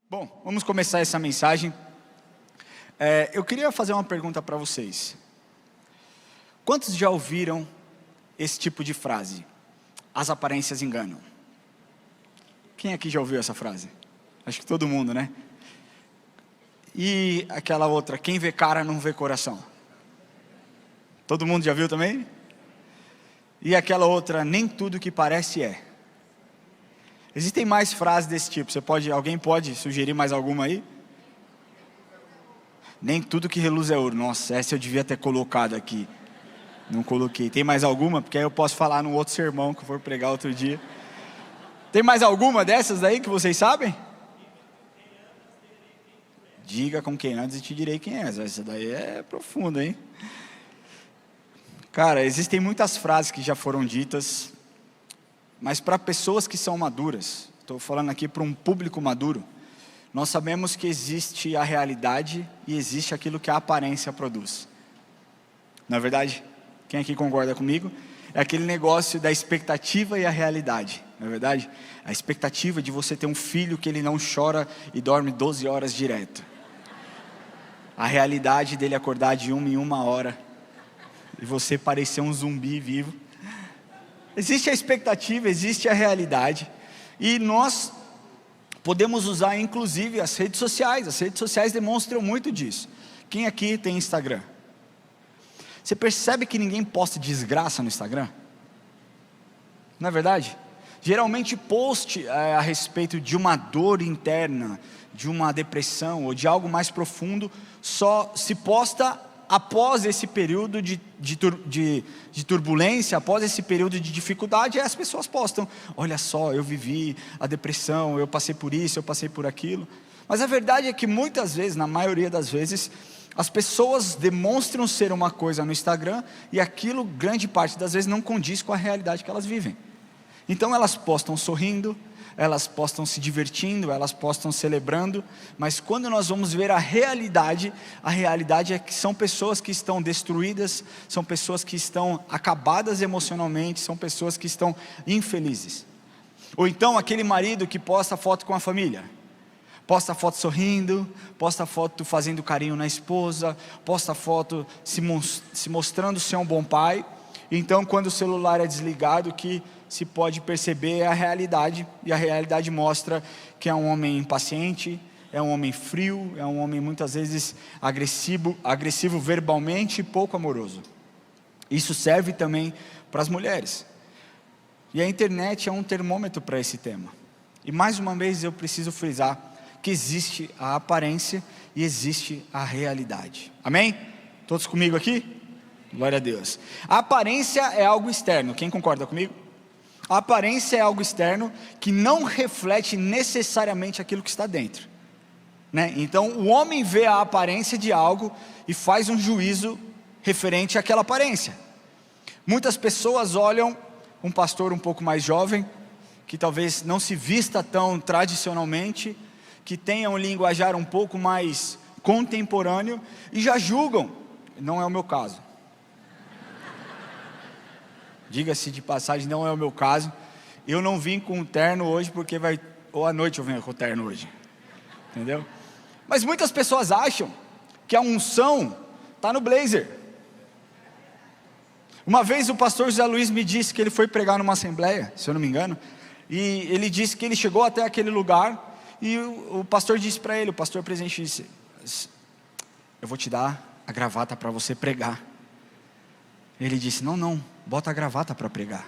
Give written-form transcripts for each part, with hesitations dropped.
Bom, vamos começar essa mensagem. Eu queria fazer uma pergunta para vocês. Quantos já ouviram esse tipo de frase? As aparências enganam. Quem aqui já ouviu essa frase? Acho que todo mundo, né? E aquela outra, quem vê cara não vê coração. Todo mundo já viu também? E aquela outra, nem tudo que parece é. Existem mais frases desse tipo. Alguém pode sugerir mais alguma aí? Nem tudo que reluz é ouro. Nossa, essa eu devia ter colocado aqui. Não coloquei. Tem mais alguma? Porque aí eu posso falar num outro sermão que eu for pregar outro dia. Tem mais alguma dessas daí que vocês sabem? Diga com quem antes e te direi quem é. Essa daí é profunda, hein? Cara, existem muitas frases que já foram ditas, mas para pessoas que são maduras, estou falando aqui para um público maduro, nós sabemos que existe a realidade e existe aquilo que a aparência produz. Não é verdade? Quem aqui concorda comigo? É aquele negócio da expectativa e a realidade, não é verdade? A expectativa de você ter um filho que ele não chora e dorme 12 horas direto. A realidade dele acordar de uma em uma hora e você parecer um zumbi vivo. Existe a expectativa, existe a realidade, e nós podemos usar inclusive as redes sociais demonstram muito disso. Quem aqui tem Instagram? Você percebe que ninguém posta desgraça no Instagram? Não é verdade? Geralmente post a respeito de uma dor interna, de uma depressão ou de algo mais profundo, só se posta após esse período de turbulência, após esse período de dificuldade, as pessoas postam, olha só, eu vivi a depressão, eu passei por isso, eu passei por aquilo. Mas a verdade é que muitas vezes, na maioria das vezes, as pessoas demonstram ser uma coisa no Instagram, e aquilo, grande parte das vezes, não condiz com a realidade que elas vivem. Então elas postam sorrindo, elas postam se divertindo, elas postam celebrando, mas quando nós vamos ver a realidade é que são pessoas que estão destruídas, são pessoas que estão acabadas emocionalmente, são pessoas que estão infelizes. Ou então aquele marido que posta foto com a família, posta foto sorrindo, posta foto fazendo carinho na esposa, posta foto se mostrando ser um bom pai. Então quando o celular é desligado, que se pode perceber a realidade, e a realidade mostra que é um homem impaciente, é um homem frio, é um homem muitas vezes agressivo verbalmente e pouco amoroso. Isso serve também para as mulheres, e a internet é um termômetro para esse tema. E mais uma vez eu preciso frisar que existe a aparência e existe a realidade. Amém? Todos comigo aqui? Glória a Deus. A aparência é algo externo, quem concorda comigo? A aparência é algo externo que não reflete necessariamente aquilo que está dentro, né? Então o homem vê a aparência de algo e faz um juízo referente àquela aparência. Muitas pessoas olham um pastor um pouco mais jovem, que talvez não se vista tão tradicionalmente, que tenha um linguajar um pouco mais contemporâneo, e já julgam. Não é o meu caso. Diga-se de passagem, não é o meu caso. Eu não vim com terno hoje porque ou à noite eu venho com terno hoje, entendeu? Mas muitas pessoas acham que a unção está no blazer. Uma vez o pastor José Luiz me disse que ele foi pregar numa assembleia, se eu não me engano, e ele disse que ele chegou até aquele lugar, e o pastor disse para ele, o pastor presente disse, eu vou te dar a gravata para você pregar. Ele disse, não, bota a gravata para pregar.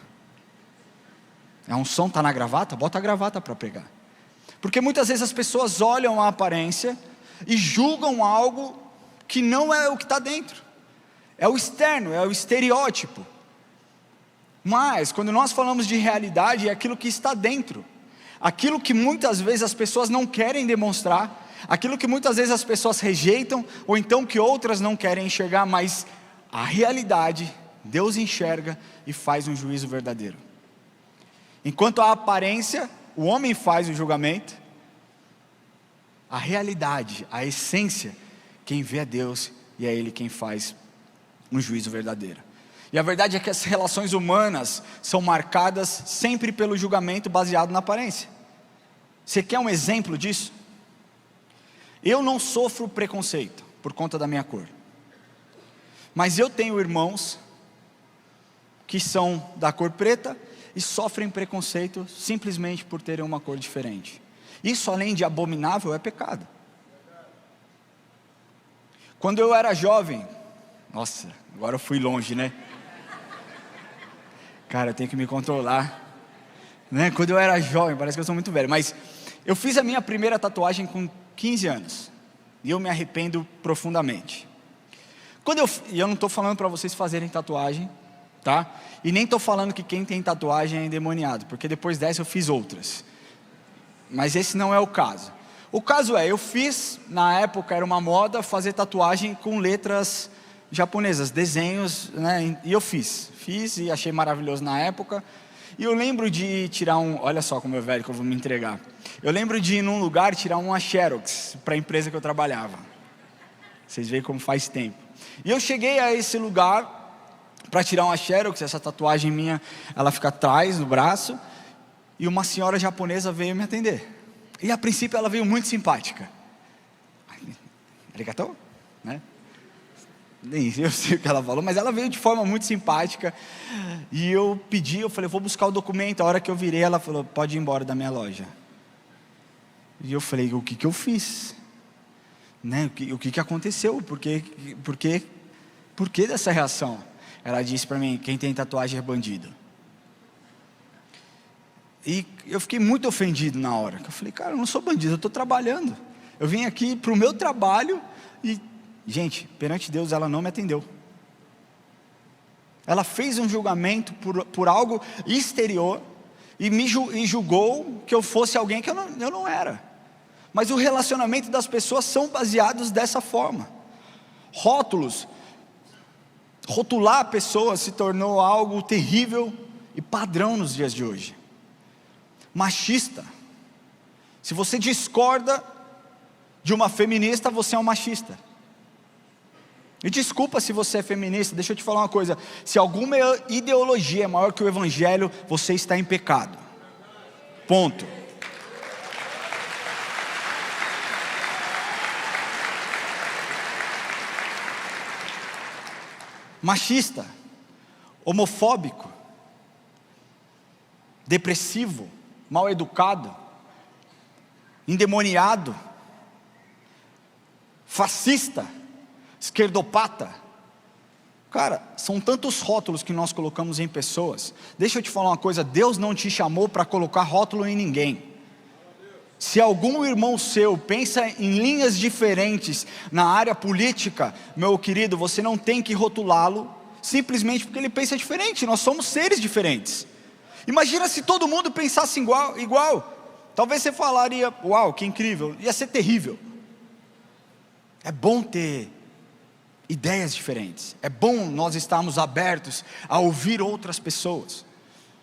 A unção está na gravata? Bota a gravata para pregar. Porque muitas vezes as pessoas olham a aparência e julgam algo que não é o que está dentro. É o externo, é o estereótipo. Mas quando nós falamos de realidade, é aquilo que está dentro. Aquilo que muitas vezes as pessoas não querem demonstrar, aquilo que muitas vezes as pessoas rejeitam, ou então que outras não querem enxergar, mas a realidade, Deus enxerga e faz um juízo verdadeiro. Enquanto a aparência, o homem faz o julgamento, a realidade, a essência, quem vê é Deus, e é Ele quem faz um juízo verdadeiro. E a verdade é que as relações humanas são marcadas sempre pelo julgamento baseado na aparência. Você quer um exemplo disso? Eu não sofro preconceito por conta da minha cor, mas eu tenho irmãos que são da cor preta e sofrem preconceito simplesmente por terem uma cor diferente. Isso, além de abominável, é pecado. Quando eu era jovem, nossa, agora eu fui longe, né? Cara, eu tenho que me controlar, né? Quando eu era jovem, parece que eu sou muito velho, mas eu fiz a minha primeira tatuagem com 15 anos, e eu me arrependo profundamente. E eu não estou falando para vocês fazerem tatuagem, tá? E nem estou falando que quem tem tatuagem é endemoniado, porque depois dessa eu fiz outras, mas esse não é o caso. O caso é, eu fiz, na época era uma moda fazer tatuagem com letras japonesas, desenhos, né? E eu fiz e achei maravilhoso na época. E eu lembro de tirar olha só como é velho que eu vou me entregar. Eu lembro de ir num lugar tirar uma Xerox para a empresa que eu trabalhava. Vocês veem como faz tempo. E eu cheguei a esse lugar para tirar uma Xerox, essa tatuagem minha, ela fica atrás no braço, e uma senhora japonesa veio me atender. E a princípio ela veio muito simpática. Arigatou? Né? Nem eu sei o que ela falou, mas ela veio de forma muito simpática. E eu falei, vou buscar o documento. A hora que eu virei, ela falou, pode ir embora da minha loja. E eu falei, o que eu fiz? Né? O que aconteceu? Por que dessa reação? Ela disse para mim, quem tem tatuagem é bandido. E eu fiquei muito ofendido na hora. Eu falei, cara, eu não sou bandido, eu estou trabalhando. Eu vim aqui para o meu trabalho e, gente, perante Deus ela não me atendeu. Ela fez um julgamento por algo exterior e julgou que eu fosse alguém que eu não era. Mas o relacionamento das pessoas são baseados dessa forma. Rótulos, rotular pessoas se tornou algo terrível e padrão nos dias de hoje. Machista. Se você discorda de uma feminista, você é um machista. E desculpa se você é feminista, deixa eu te falar uma coisa. Se alguma ideologia é maior que o evangelho, você está em pecado. Ponto. Machista, homofóbico, depressivo, mal educado, endemoniado, fascista, esquerdopata. Cara, são tantos rótulos que nós colocamos em pessoas. Deixa eu te falar uma coisa, Deus não te chamou para colocar rótulo em ninguém. Se algum irmão seu pensa em linhas diferentes na área política, meu querido, você não tem que rotulá-lo simplesmente porque ele pensa diferente. Nós somos seres diferentes. Imagina se todo mundo pensasse igual. Talvez você falaria, uau, que incrível. Ia ser terrível. É bom ter ideias diferentes. É bom nós estarmos abertos a ouvir outras pessoas.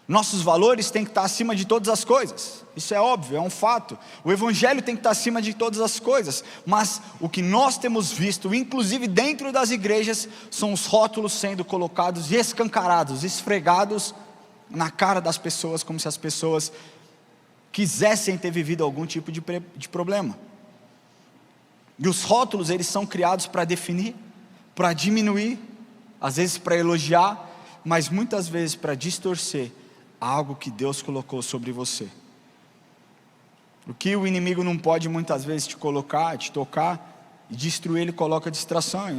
Nossos valores têm que estar acima de todas as coisas. Isso é óbvio, é um fato. O evangelho tem que estar acima de todas as coisas. Mas o que nós temos visto, inclusive dentro das igrejas, são os rótulos sendo colocados e escancarados, esfregados na cara das pessoas, como se as pessoas quisessem ter vivido algum tipo de problema. E os rótulos, eles são criados para definir, para diminuir, às vezes para elogiar, mas muitas vezes para distorcer algo que Deus colocou sobre você. O que o inimigo não pode muitas vezes te colocar, te tocar e destruir, ele coloca distração.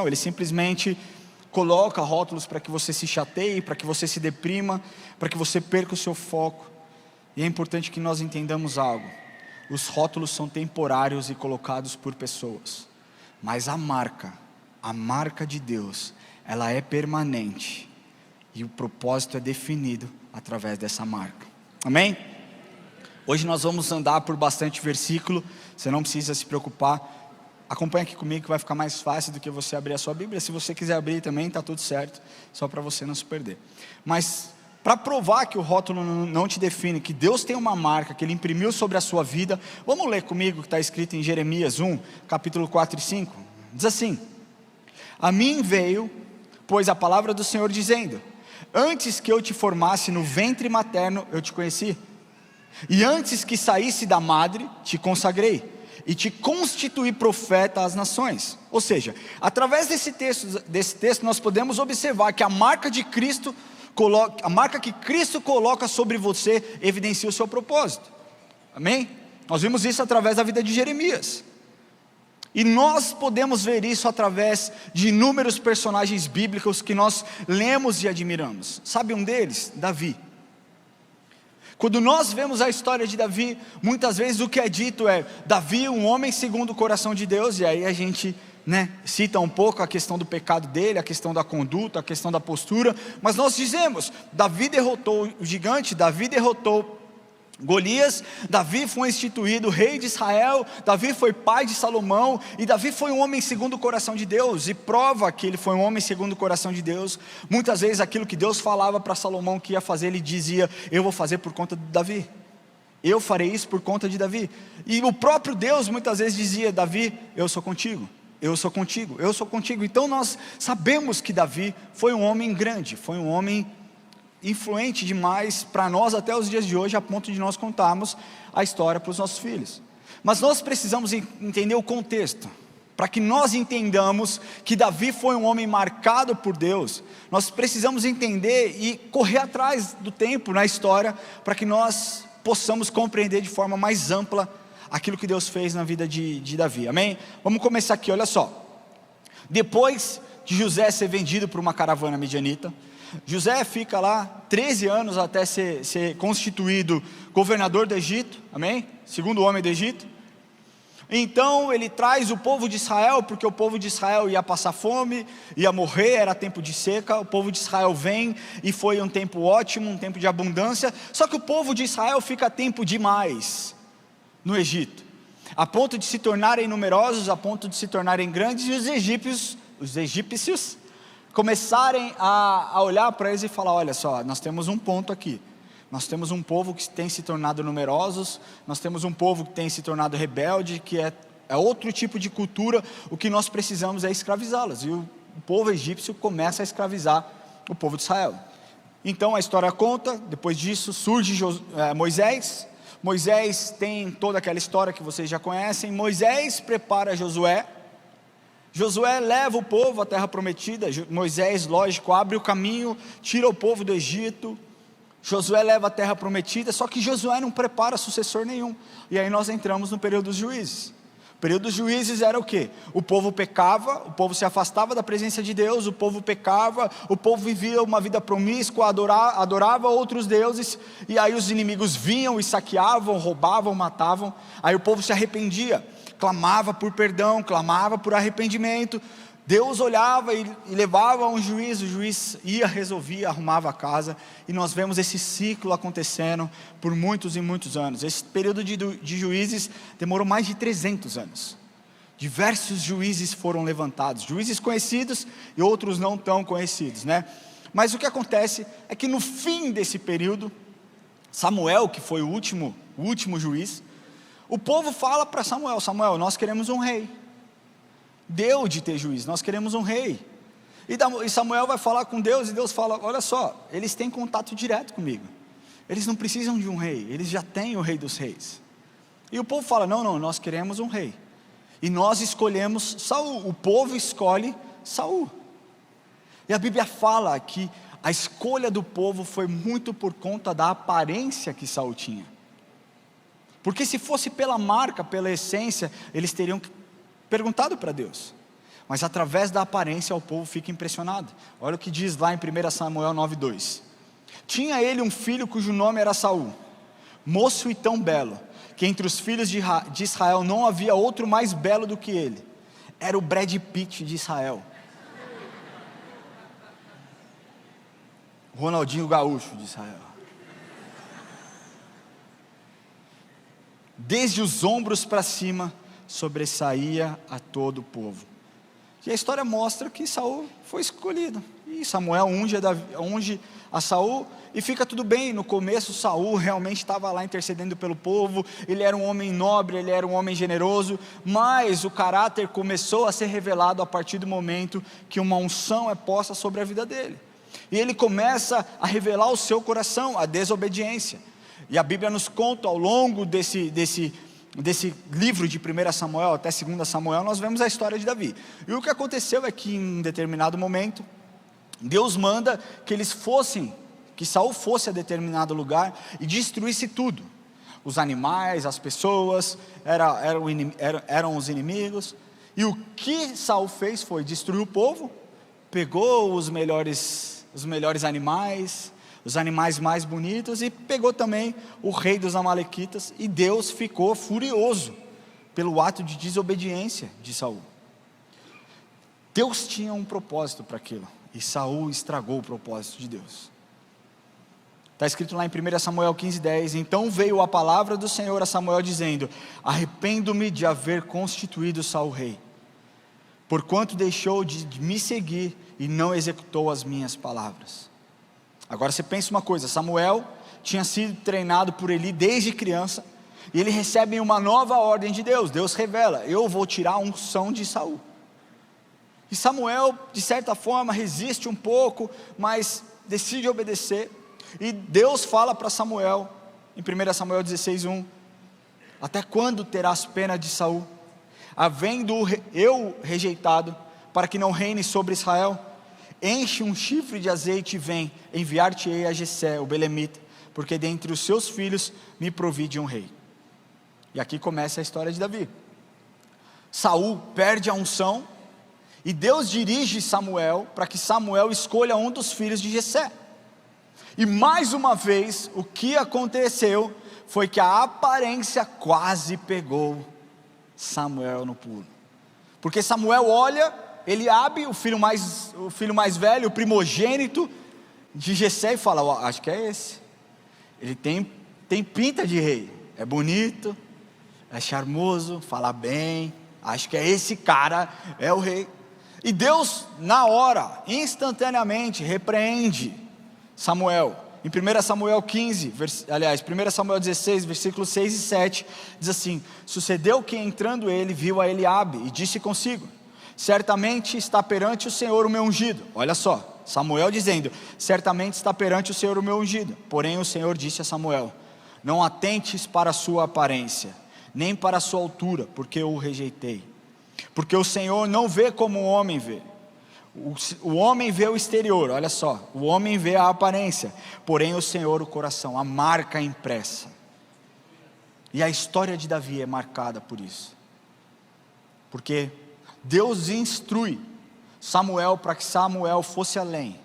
Ele simplesmente coloca rótulos para que você se chateie, para que você se deprima, para que você perca o seu foco. E é importante que nós entendamos algo. Os rótulos são temporários e colocados por pessoas, mas a marca de Deus, ela é permanente, e o propósito é definido através dessa marca. Amém? Hoje nós vamos andar por bastante versículo, você não precisa se preocupar, acompanha aqui comigo que vai ficar mais fácil do que você abrir a sua Bíblia. Se você quiser abrir também, está tudo certo, só para você não se perder. Mas para provar que o rótulo não te define, que Deus tem uma marca que Ele imprimiu sobre a sua vida, vamos ler comigo o que está escrito em Jeremias 1, capítulo 4 e 5, diz assim: a mim veio, pois, a palavra do Senhor dizendo: antes que eu te formasse no ventre materno, eu te conheci, e antes que saísse da madre, te consagrei. e te constituir profeta às nações. Ou seja, através desse texto nós podemos observar que a marca de Cristo, a marca que Cristo coloca sobre você, evidencia o seu propósito. Amém? Nós vimos isso através da vida de Jeremias. E nós podemos ver isso através de inúmeros personagens bíblicos que nós lemos e admiramos. Sabe um deles? Davi. Quando nós vemos a história de Davi, muitas vezes o que é dito é: Davi, um homem segundo o coração de Deus. E aí a gente cita um pouco a questão do pecado dele, a questão da conduta, a questão da postura. Mas nós dizemos: Davi derrotou o gigante, Davi derrotou Golias, Davi foi instituído rei de Israel, Davi foi pai de Salomão, e Davi foi um homem segundo o coração de Deus, e prova que ele foi um homem segundo o coração de Deus. Muitas vezes aquilo que Deus falava para Salomão que ia fazer, ele dizia: eu vou fazer por conta de Davi, eu farei isso por conta de Davi. E o próprio Deus muitas vezes dizia: Davi, eu sou contigo, eu sou contigo, eu sou contigo. Então nós sabemos que Davi foi um homem grande, foi um homem influente demais para nós até os dias de hoje, a ponto de nós contarmos a história para os nossos filhos. Mas nós precisamos entender o contexto, para que nós entendamos que Davi foi um homem marcado por Deus. Nós precisamos entender e correr atrás do tempo na história, para que nós possamos compreender de forma mais ampla aquilo que Deus fez na vida de Davi, amém? Vamos começar aqui, olha só. Depois de José ser vendido por uma caravana midianita, José fica lá 13 anos até ser constituído governador do Egito, amém? Segundo homem do Egito. Então ele traz o povo de Israel, porque o povo de Israel ia passar fome, ia morrer, era tempo de seca. O povo de Israel vem e foi um tempo ótimo, um tempo de abundância. Só que o povo de Israel fica tempo demais no Egito, a ponto de se tornarem numerosos, a ponto de se tornarem grandes, e os egípcios começarem a olhar para eles e falar: olha só, nós temos um ponto aqui, nós temos um povo que tem se tornado numerosos, nós temos um povo que tem se tornado rebelde, que é outro tipo de cultura, o que nós precisamos é escravizá-los. E o povo egípcio começa a escravizar o povo de Israel. Então a história conta, depois disso surge Moisés. Moisés tem toda aquela história que vocês já conhecem. Moisés prepara Josué. Josué leva o povo à terra prometida. Moisés, lógico, abre o caminho, tira o povo do Egito. Josué leva a terra prometida, só que Josué não prepara sucessor nenhum. E aí nós entramos no período dos juízes. O período dos juízes era o quê? O povo pecava, o povo se afastava da presença de Deus, o povo pecava, o povo vivia uma vida promíscua, adorava outros deuses, e aí os inimigos vinham e saqueavam, roubavam, matavam. Aí o povo se arrependia, clamava por perdão, clamava por arrependimento. Deus olhava e levava a um juiz, o juiz ia, resolvia, arrumava a casa, e nós vemos esse ciclo acontecendo por muitos e muitos anos. Esse período de juízes demorou mais de 300 anos. Diversos juízes foram levantados, juízes conhecidos e outros não tão conhecidos, Mas o que acontece é que no fim desse período, Samuel, que foi o último juiz, o povo fala para Samuel: Samuel, nós queremos um rei. Deu de ter juiz, nós queremos um rei. E Samuel vai falar com Deus, e Deus fala: olha só, eles têm contato direto comigo, eles não precisam de um rei, eles já têm o rei dos reis. E o povo fala: não, nós queremos um rei, e nós escolhemos Saul. O povo escolhe Saul. E a Bíblia fala que a escolha do povo foi muito por conta da aparência que Saul tinha. Porque se fosse pela marca, pela essência, eles teriam perguntado para Deus. Mas através da aparência o povo fica impressionado. Olha o que diz lá em 1 Samuel 9:2. Tinha ele um filho cujo nome era Saul, moço e tão belo, que entre os filhos de Israel não havia outro mais belo do que ele. Era o Brad Pitt de Israel, Ronaldinho Gaúcho de Israel. Desde os ombros para cima sobressaía a todo o povo. E a história mostra que Saul foi escolhido, e Samuel unge a Saul, e fica tudo bem. No começo Saul realmente estava lá intercedendo pelo povo, ele era um homem nobre, ele era um homem generoso, mas o caráter começou a ser revelado a partir do momento que uma unção é posta sobre a vida dele, e ele começa a revelar o seu coração, a desobediência. E a Bíblia nos conta ao longo desse desse livro de 1 Samuel até 2 Samuel, nós vemos a história de Davi. E o que aconteceu é que em um determinado momento, Deus manda que Saul fosse a determinado lugar e destruísse tudo. Os animais, as pessoas, eram os inimigos. E o que Saul fez foi destruir o povo, pegou os melhores animais, os animais mais bonitos, e pegou também o rei dos amalequitas, e Deus ficou furioso pelo ato de desobediência de Saul. Deus tinha um propósito para aquilo, e Saul estragou o propósito de Deus. Está escrito lá em 1 Samuel 15:10, então veio a palavra do Senhor a Samuel dizendo, arrependo-me de haver constituído Saul rei, porquanto deixou de me seguir e não executou as minhas palavras. Agora você pensa uma coisa, Samuel tinha sido treinado por Eli desde criança, e ele recebe uma nova ordem de Deus. Deus revela, eu vou tirar a unção de Saul. E Samuel, de certa forma, resiste um pouco, mas decide obedecer. E Deus fala para Samuel, em 1 Samuel 16:1, até quando terás pena de Saul, havendo eu rejeitado, para que não reine sobre Israel? Enche um chifre de azeite e vem, enviar-te-ei a Jessé, o belemita, porque dentre os seus filhos me provide um rei. E aqui começa a história de Davi. Saul perde a unção, e Deus dirige Samuel, para que Samuel escolha um dos filhos de Jessé. E mais uma vez, o que aconteceu, foi que a aparência quase pegou Samuel no pulo. Porque Samuel olha Eliabe, o filho mais velho, o primogênito de Jessé, e fala, acho que é esse. Ele tem pinta de rei, é bonito, é charmoso, fala bem, acho que é esse cara, é o rei. E Deus, na hora, instantaneamente, repreende Samuel. Em 1 Samuel 1 Samuel 16, versículos 6 e 7, diz assim, sucedeu que entrando ele, viu a Eliabe, e disse consigo, certamente está perante o Senhor o meu ungido. Olha só, Samuel dizendo, certamente está perante o Senhor o meu ungido. Porém o Senhor disse a Samuel, não atentes para a sua aparência, nem para a sua altura, porque eu o rejeitei. Porque o Senhor não vê como o homem vê. O homem vê o exterior, olha só, o homem vê a aparência, porém o Senhor o coração, a marca impressa. E a história de Davi é marcada por isso, porque Deus instrui Samuel para que Samuel fosse além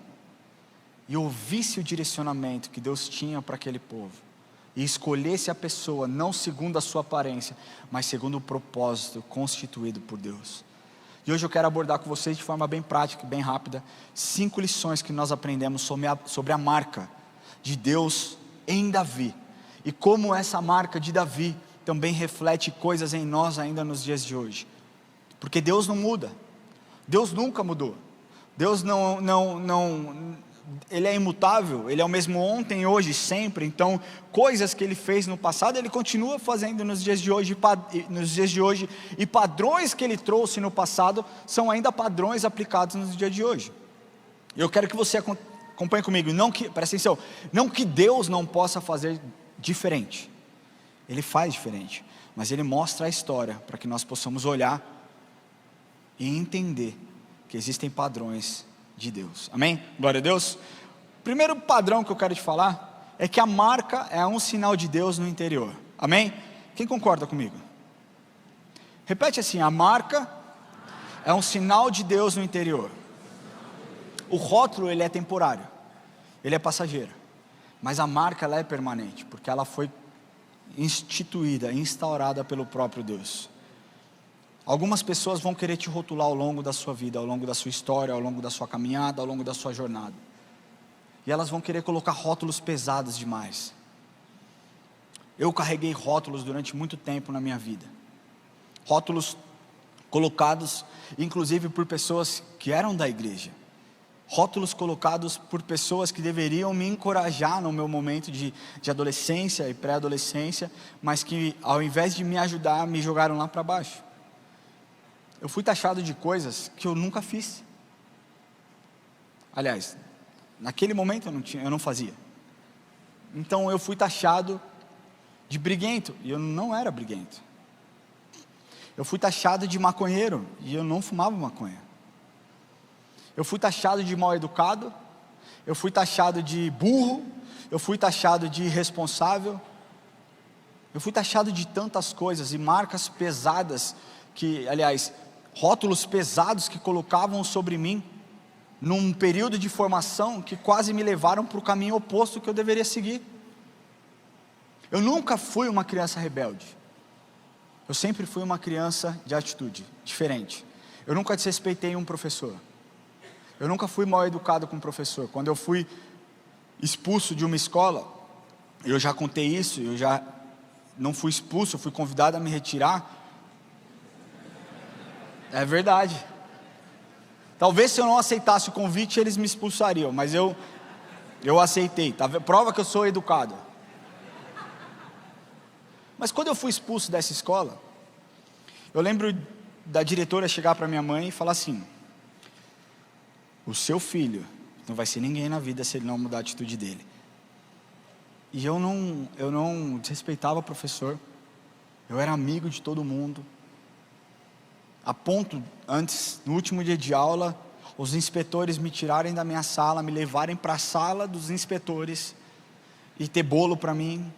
e ouvisse o direcionamento que Deus tinha para aquele povo, e escolhesse a pessoa não segundo a sua aparência, mas segundo o propósito constituído por Deus. E hoje eu quero abordar com vocês de forma bem prática, bem rápida, 5 lições que nós aprendemos sobre a marca de Deus em Davi, e como essa marca de Davi também reflete coisas em nós ainda nos dias de hoje. Porque Deus não muda, Deus nunca mudou, Deus Ele é imutável, Ele é o mesmo ontem, hoje, sempre. Então, coisas que Ele fez no passado, Ele continua fazendo nos dias de hoje, e padrões que Ele trouxe no passado, são ainda padrões aplicados nos dias de hoje. Eu quero que você acompanhe comigo, presta atenção, não que Deus não possa fazer diferente, Ele faz diferente, mas Ele mostra a história, para que nós possamos olhar e entender que existem padrões de Deus, amém? Glória a Deus. O primeiro padrão que eu quero te falar, é que a marca é um sinal de Deus no interior, amém? Quem concorda comigo? Repete assim, a marca é um sinal de Deus no interior. O rótulo ele é temporário, ele é passageiro, mas a marca ela é permanente, porque ela foi instituída, instaurada pelo próprio Deus. Algumas pessoas vão querer te rotular ao longo da sua vida, ao longo da sua história, ao longo da sua caminhada, ao longo da sua jornada. E elas vão querer colocar rótulos pesados demais. Eu carreguei rótulos durante muito tempo na minha vida. Rótulos colocados, inclusive por pessoas que eram da igreja. Rótulos colocados por pessoas que deveriam me encorajar no meu momento de adolescência e pré-adolescência, mas que ao invés de me ajudar, me jogaram lá para baixo. Eu fui taxado de coisas que eu nunca fiz. Aliás, naquele momento eu não fazia. Então eu fui taxado de briguento, e eu não era briguento. Eu fui taxado de maconheiro e eu não fumava maconha. Eu fui taxado de mal educado, eu fui taxado de burro, eu fui taxado de irresponsável, eu fui taxado de tantas coisas e marcas pesadas, rótulos pesados que colocavam sobre mim, num período de formação que quase me levaram para o caminho oposto que eu deveria seguir. Eu nunca fui uma criança rebelde, eu sempre fui uma criança de atitude, diferente. Eu nunca desrespeitei um professor, eu nunca fui mal educado com um professor. Quando eu fui expulso de uma escola, eu já contei isso, eu já não fui expulso, eu fui convidado a me retirar. É verdade. Talvez se eu não aceitasse o convite, eles me expulsariam, mas eu aceitei, tá? Prova que eu sou educado. Mas quando eu fui expulso dessa escola, eu lembro da diretora chegar para minha mãe e falar assim: o seu filho não vai ser ninguém na vida se ele não mudar a atitude dele. E eu não desrespeitava o professor, eu era amigo de todo mundo, a ponto, antes, no último dia de aula, os inspetores me tirarem da minha sala, me levarem para a sala dos inspetores, e ter bolo para mim,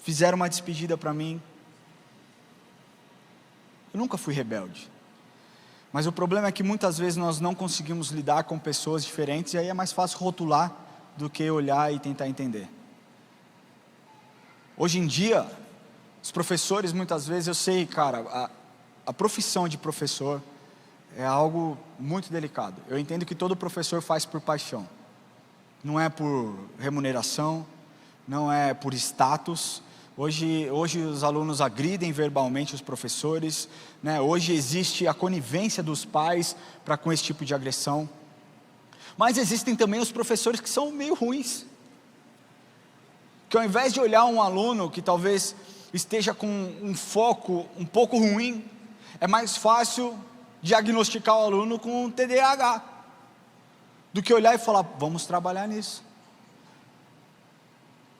fizeram uma despedida para mim. Eu nunca fui rebelde, mas o problema é que muitas vezes nós não conseguimos lidar com pessoas diferentes, e aí é mais fácil rotular do que olhar e tentar entender. Hoje em dia, os professores muitas vezes, eu sei, cara, a profissão de professor é algo muito delicado. Eu entendo que todo professor faz por paixão, não é por remuneração, não é por status. Hoje os alunos agridem verbalmente os professores, né? Hoje existe a conivência dos pais para com esse tipo de agressão. Mas existem também os professores que são meio ruins, que ao invés de olhar um aluno que talvez esteja com um foco um pouco ruim, é mais fácil diagnosticar o aluno com TDAH, do que olhar e falar: vamos trabalhar nisso.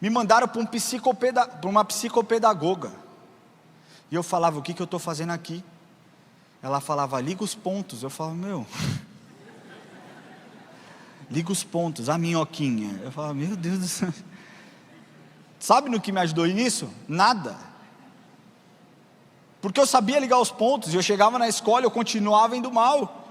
Me mandaram para uma psicopedagoga, e eu falava: o que eu estou fazendo aqui? Ela falava: liga os pontos. Eu falava: liga os pontos, a minhoquinha. Eu falava: meu Deus do céu. Sabe no que me ajudou nisso? Nada. Porque eu sabia ligar os pontos, e eu chegava na escola e eu continuava indo mal.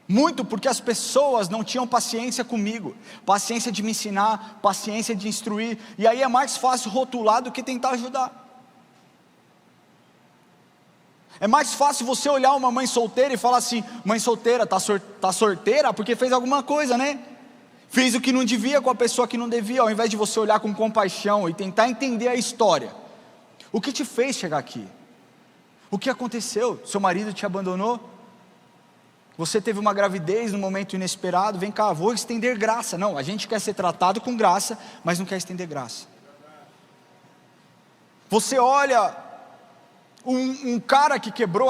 Muito porque as pessoas não tinham paciência comigo, paciência de me ensinar, paciência de instruir, e aí é mais fácil rotular do que tentar ajudar. É mais fácil você olhar uma mãe solteira e falar assim: mãe solteira, tá sorteira porque fez alguma coisa, né? Fez o que não devia com a pessoa que não devia, ao invés de você olhar com compaixão e tentar entender a história. O que te fez chegar aqui? O que aconteceu? Seu marido te abandonou? Você teve uma gravidez num momento inesperado? Vem cá, vou estender graça. Não, a gente quer ser tratado com graça, mas não quer estender graça. Você olha um cara que quebrou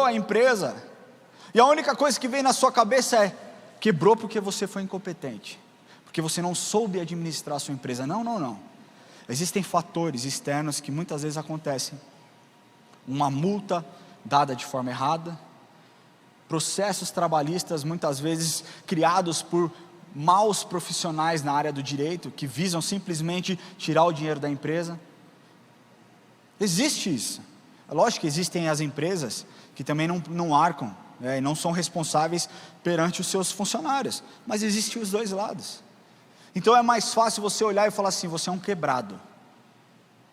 a empresa, e a única coisa que vem na sua cabeça é: quebrou porque você foi incompetente, porque você não soube administrar a sua empresa. Não. Existem fatores externos que muitas vezes acontecem. Uma multa dada de forma errada, processos trabalhistas muitas vezes criados por maus profissionais na área do direito, que visam simplesmente tirar o dinheiro da empresa. Existe isso. É lógico que existem as empresas que também não arcam, e não são responsáveis perante os seus funcionários, mas existem os dois lados. Então é mais fácil você olhar e falar assim: você é um quebrado,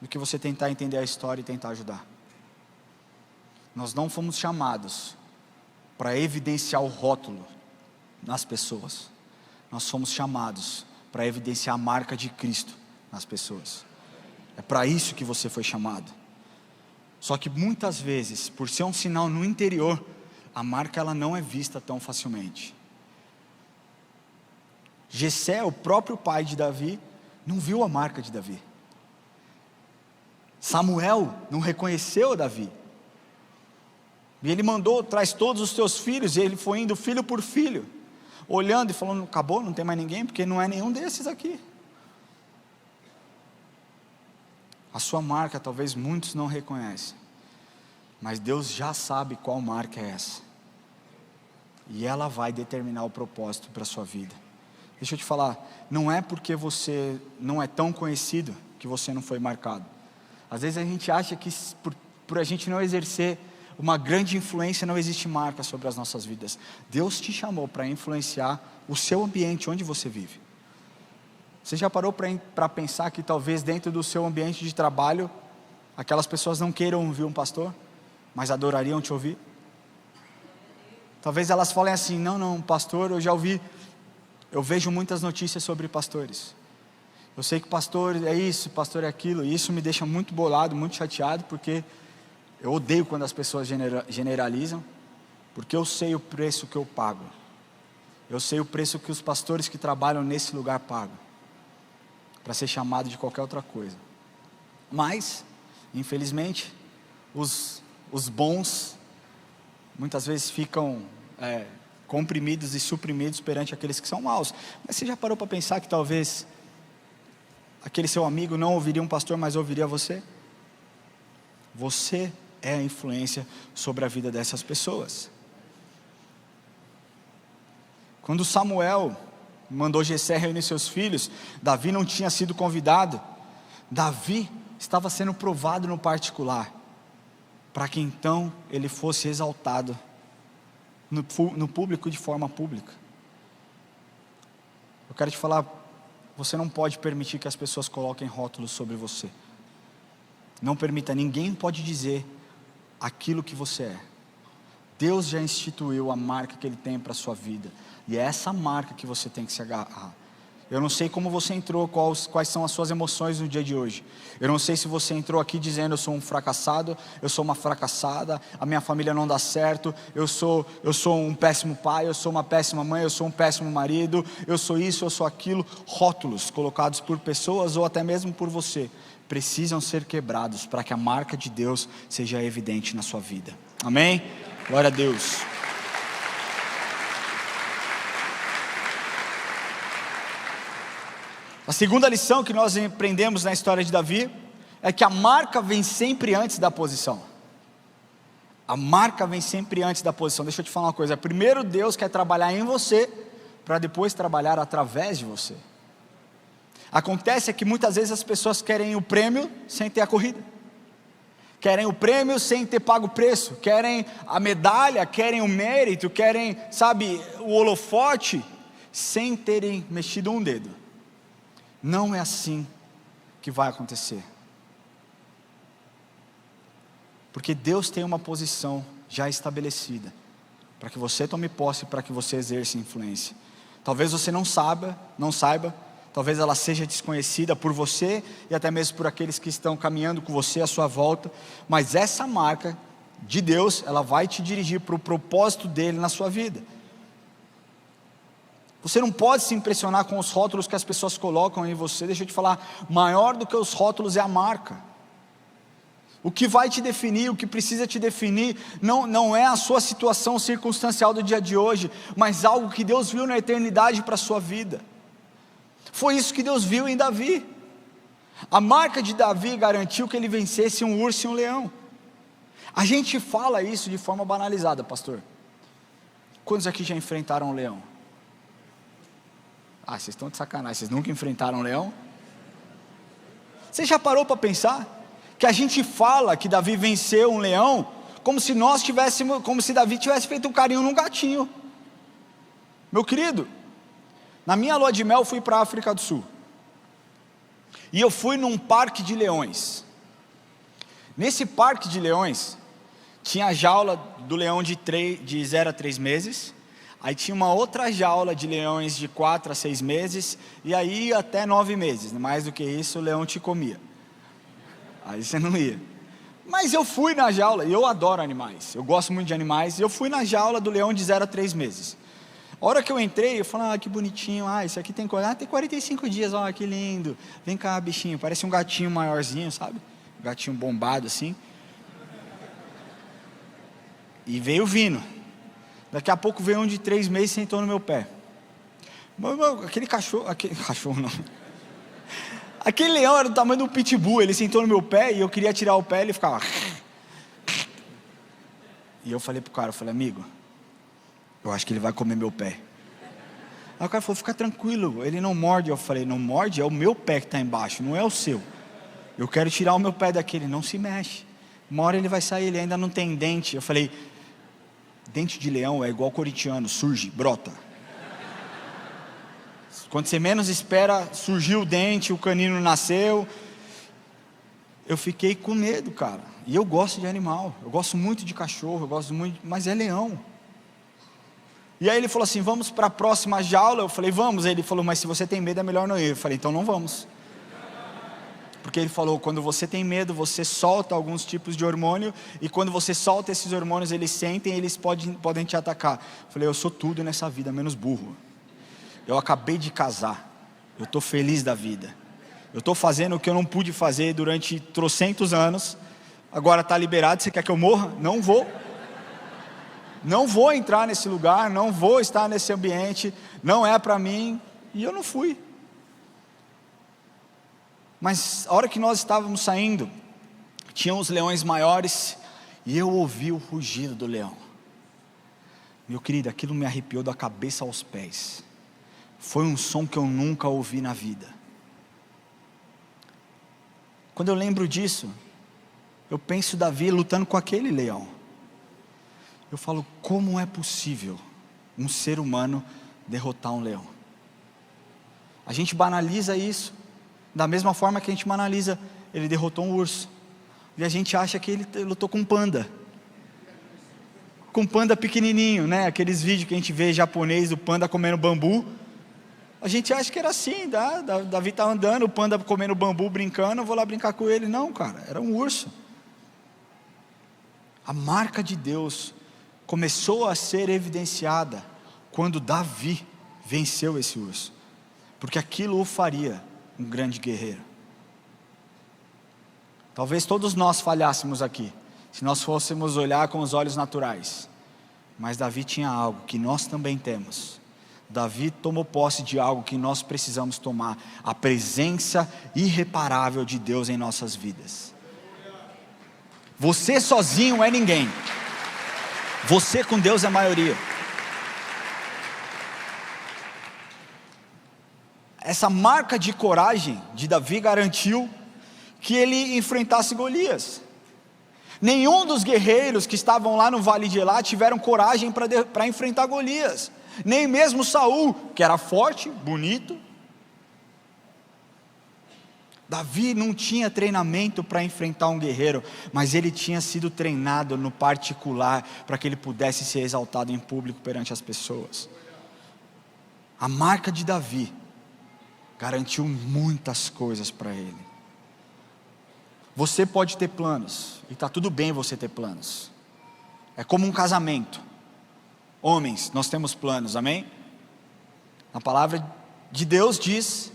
do que você tentar entender a história e tentar ajudar. Nós não fomos chamados para evidenciar o rótulo nas pessoas, nós fomos chamados para evidenciar a marca de Cristo nas pessoas. É para isso que você foi chamado. Só que muitas vezes, por ser um sinal no interior, a marca ela não é vista tão facilmente. Jessé, o próprio pai de Davi, não viu a marca de Davi. Samuel não reconheceu Davi. E ele mandou: traz todos os teus filhos. E ele foi indo filho por filho, olhando e falando: acabou, não tem mais ninguém, porque não é nenhum desses aqui. A sua marca talvez muitos não reconhecem, mas Deus já sabe qual marca é essa, e ela vai determinar o propósito para a sua vida. Deixa eu te falar, não é porque você não é tão conhecido que você não foi marcado. Às vezes a gente acha que por a gente não exercer uma grande influência, não existe marca sobre as nossas vidas. Deus te chamou para influenciar o seu ambiente onde você vive. Você já parou para pensar que talvez dentro do seu ambiente de trabalho, aquelas pessoas não queiram ouvir um pastor, mas adorariam te ouvir? Talvez elas falem assim, não, pastor, eu vejo muitas notícias sobre pastores. Eu sei que pastor é isso, pastor é aquilo, e isso me deixa muito bolado, muito chateado, porque eu odeio quando as pessoas generalizam, porque eu sei o preço que eu pago. Eu sei o preço que os pastores que trabalham nesse lugar pagam, para ser chamado de qualquer outra coisa. Mas, infelizmente, os bons, muitas vezes ficam comprimidos e suprimidos perante aqueles que são maus. Mas você já parou para pensar que talvez aquele seu amigo não ouviria um pastor, mas ouviria você? Você é a influência sobre a vida dessas pessoas. Quando Samuel mandou Jessé reunir seus filhos, Davi não tinha sido convidado. Davi estava sendo provado no particular, para que então ele fosse exaltado no público, de forma pública. Eu quero te falar, você não pode permitir que as pessoas coloquem rótulos sobre você. Não permita, ninguém pode dizer aquilo que você é. Deus já instituiu a marca que Ele tem para a sua vida, e é essa marca que você tem que se agarrar. Eu não sei como você entrou, quais são as suas emoções no dia de hoje. Eu não sei se você entrou aqui dizendo, eu sou um fracassado, eu sou uma fracassada, a minha família não dá certo, eu sou um péssimo pai, eu sou uma péssima mãe, eu sou um péssimo marido, eu sou isso, eu sou aquilo. Rótulos colocados por pessoas ou até mesmo por você, precisam ser quebrados para que a marca de Deus seja evidente na sua vida. Amém? Glória a Deus. A segunda lição que nós aprendemos na história de Davi é que a marca vem sempre antes da posição. A marca vem sempre antes da posição. Deixa eu te falar uma coisa, primeiro Deus quer trabalhar em você, para depois trabalhar através de você. Acontece que muitas vezes as pessoas querem o prêmio sem ter a corrida, querem o prêmio sem ter pago o preço, querem a medalha, querem o mérito, querem, o holofote, sem terem mexido um dedo. Não é assim que vai acontecer, porque Deus tem uma posição já estabelecida, para que você tome posse, para que você exerça influência. Talvez você não saiba, talvez ela seja desconhecida por você, e até mesmo por aqueles que estão caminhando com você à sua volta, mas essa marca de Deus, ela vai te dirigir para o propósito dele na sua vida. Você não pode se impressionar com os rótulos que as pessoas colocam em você. Deixa eu te falar, maior do que os rótulos é a marca. O que vai te definir, o que precisa te definir, não é a sua situação circunstancial do dia de hoje, mas algo que Deus viu na eternidade para a sua vida. Foi isso que Deus viu em Davi. A marca de Davi garantiu que ele vencesse um urso e um leão. A gente fala isso de forma banalizada, pastor. Quantos aqui já enfrentaram um leão? Vocês estão de sacanagem, vocês nunca enfrentaram um leão? Você já parou para pensar que a gente fala que Davi venceu um leão como se Davi tivesse feito um carinho num gatinho? Meu querido, na minha lua de mel eu fui para a África do Sul, e eu fui num parque de leões. Nesse parque de leões tinha a jaula do leão de 0 a 3 meses, aí tinha uma outra jaula de leões de 4 a 6 meses, e aí até 9 meses, mais do que isso o leão te comia, aí você não ia. Mas eu fui na jaula, e eu adoro animais, eu gosto muito de animais, e eu fui na jaula do leão de 0 a 3 meses. A hora que eu entrei, eu falei, que bonitinho, isso aqui tem 45 dias, que lindo, vem cá bichinho, parece um gatinho maiorzinho, sabe, um gatinho bombado assim, e veio vindo. Daqui a pouco veio um de 3 meses e sentou no meu pé. Aquele cachorro não. Aquele leão era do tamanho do pitbull, ele sentou no meu pé e eu queria tirar o pé e ele ficava... E eu falei pro cara, amigo, eu acho que ele vai comer meu pé. Aí o cara falou, fica tranquilo, ele não morde. Eu falei, não morde? É o meu pé que está embaixo, não é o seu. Eu quero tirar o meu pé daquele, não se mexe. Uma hora ele vai sair, ele ainda não tem dente. Eu falei, dente de leão é igual corintiano, surge, brota. Quando você menos espera, surgiu o dente, o canino nasceu. Eu fiquei com medo, cara. E eu gosto de animal, eu gosto muito de cachorro, eu gosto muito, mas é leão. E aí ele falou assim, vamos para a próxima jaula? Eu falei, vamos. Aí ele falou, mas se você tem medo é melhor não ir. Eu falei, então não vamos. Porque ele falou, quando você tem medo, você solta alguns tipos de hormônio, e quando você solta esses hormônios, eles sentem, eles podem te atacar. Eu falei, eu sou tudo nessa vida, menos burro. Eu acabei de casar, eu estou feliz da vida. Eu estou fazendo o que eu não pude fazer durante trocentos anos, agora está liberado, você quer que eu morra? Não vou. Não vou entrar nesse lugar, não vou estar nesse ambiente, não é para mim, e eu não fui. Mas a hora que nós estávamos saindo, tinham os leões maiores, e eu ouvi o rugido do leão. Meu querido, aquilo me arrepiou da cabeça aos pés. Foi um som que eu nunca ouvi na vida. Quando eu lembro disso, eu penso Davi lutando com aquele leão. Eu falo, como é possível um ser humano derrotar um leão? A gente banaliza isso, da mesma forma que a gente banaliza, ele derrotou um urso. E a gente acha que ele lutou com um panda. Com um panda pequenininho, né? Aqueles vídeos que a gente vê japonês do panda comendo bambu. A gente acha que era assim, Davi está andando, o panda comendo bambu, brincando, eu vou lá brincar com ele. Não, cara, era um urso. A marca de Deus começou a ser evidenciada quando Davi venceu esse urso, porque aquilo o faria um grande guerreiro. Talvez todos nós falhássemos aqui, se nós fôssemos olhar com os olhos naturais, mas Davi tinha algo que nós também temos. Davi tomou posse de algo que nós precisamos tomar, a presença irreparável de Deus em nossas vidas. Você sozinho é ninguém, você com Deus é a maioria. Essa marca de coragem de Davi garantiu que ele enfrentasse Golias. Nenhum dos guerreiros que estavam lá no vale de Elá tiveram coragem para enfrentar Golias. Nem mesmo Saul, que era forte, bonito. Davi não tinha treinamento para enfrentar um guerreiro, mas ele tinha sido treinado no particular, para que ele pudesse ser exaltado em público perante as pessoas. A marca de Davi garantiu muitas coisas para ele. Você pode ter planos, e está tudo bem você ter planos. É como um casamento. Homens, nós temos planos, amém? A palavra de Deus diz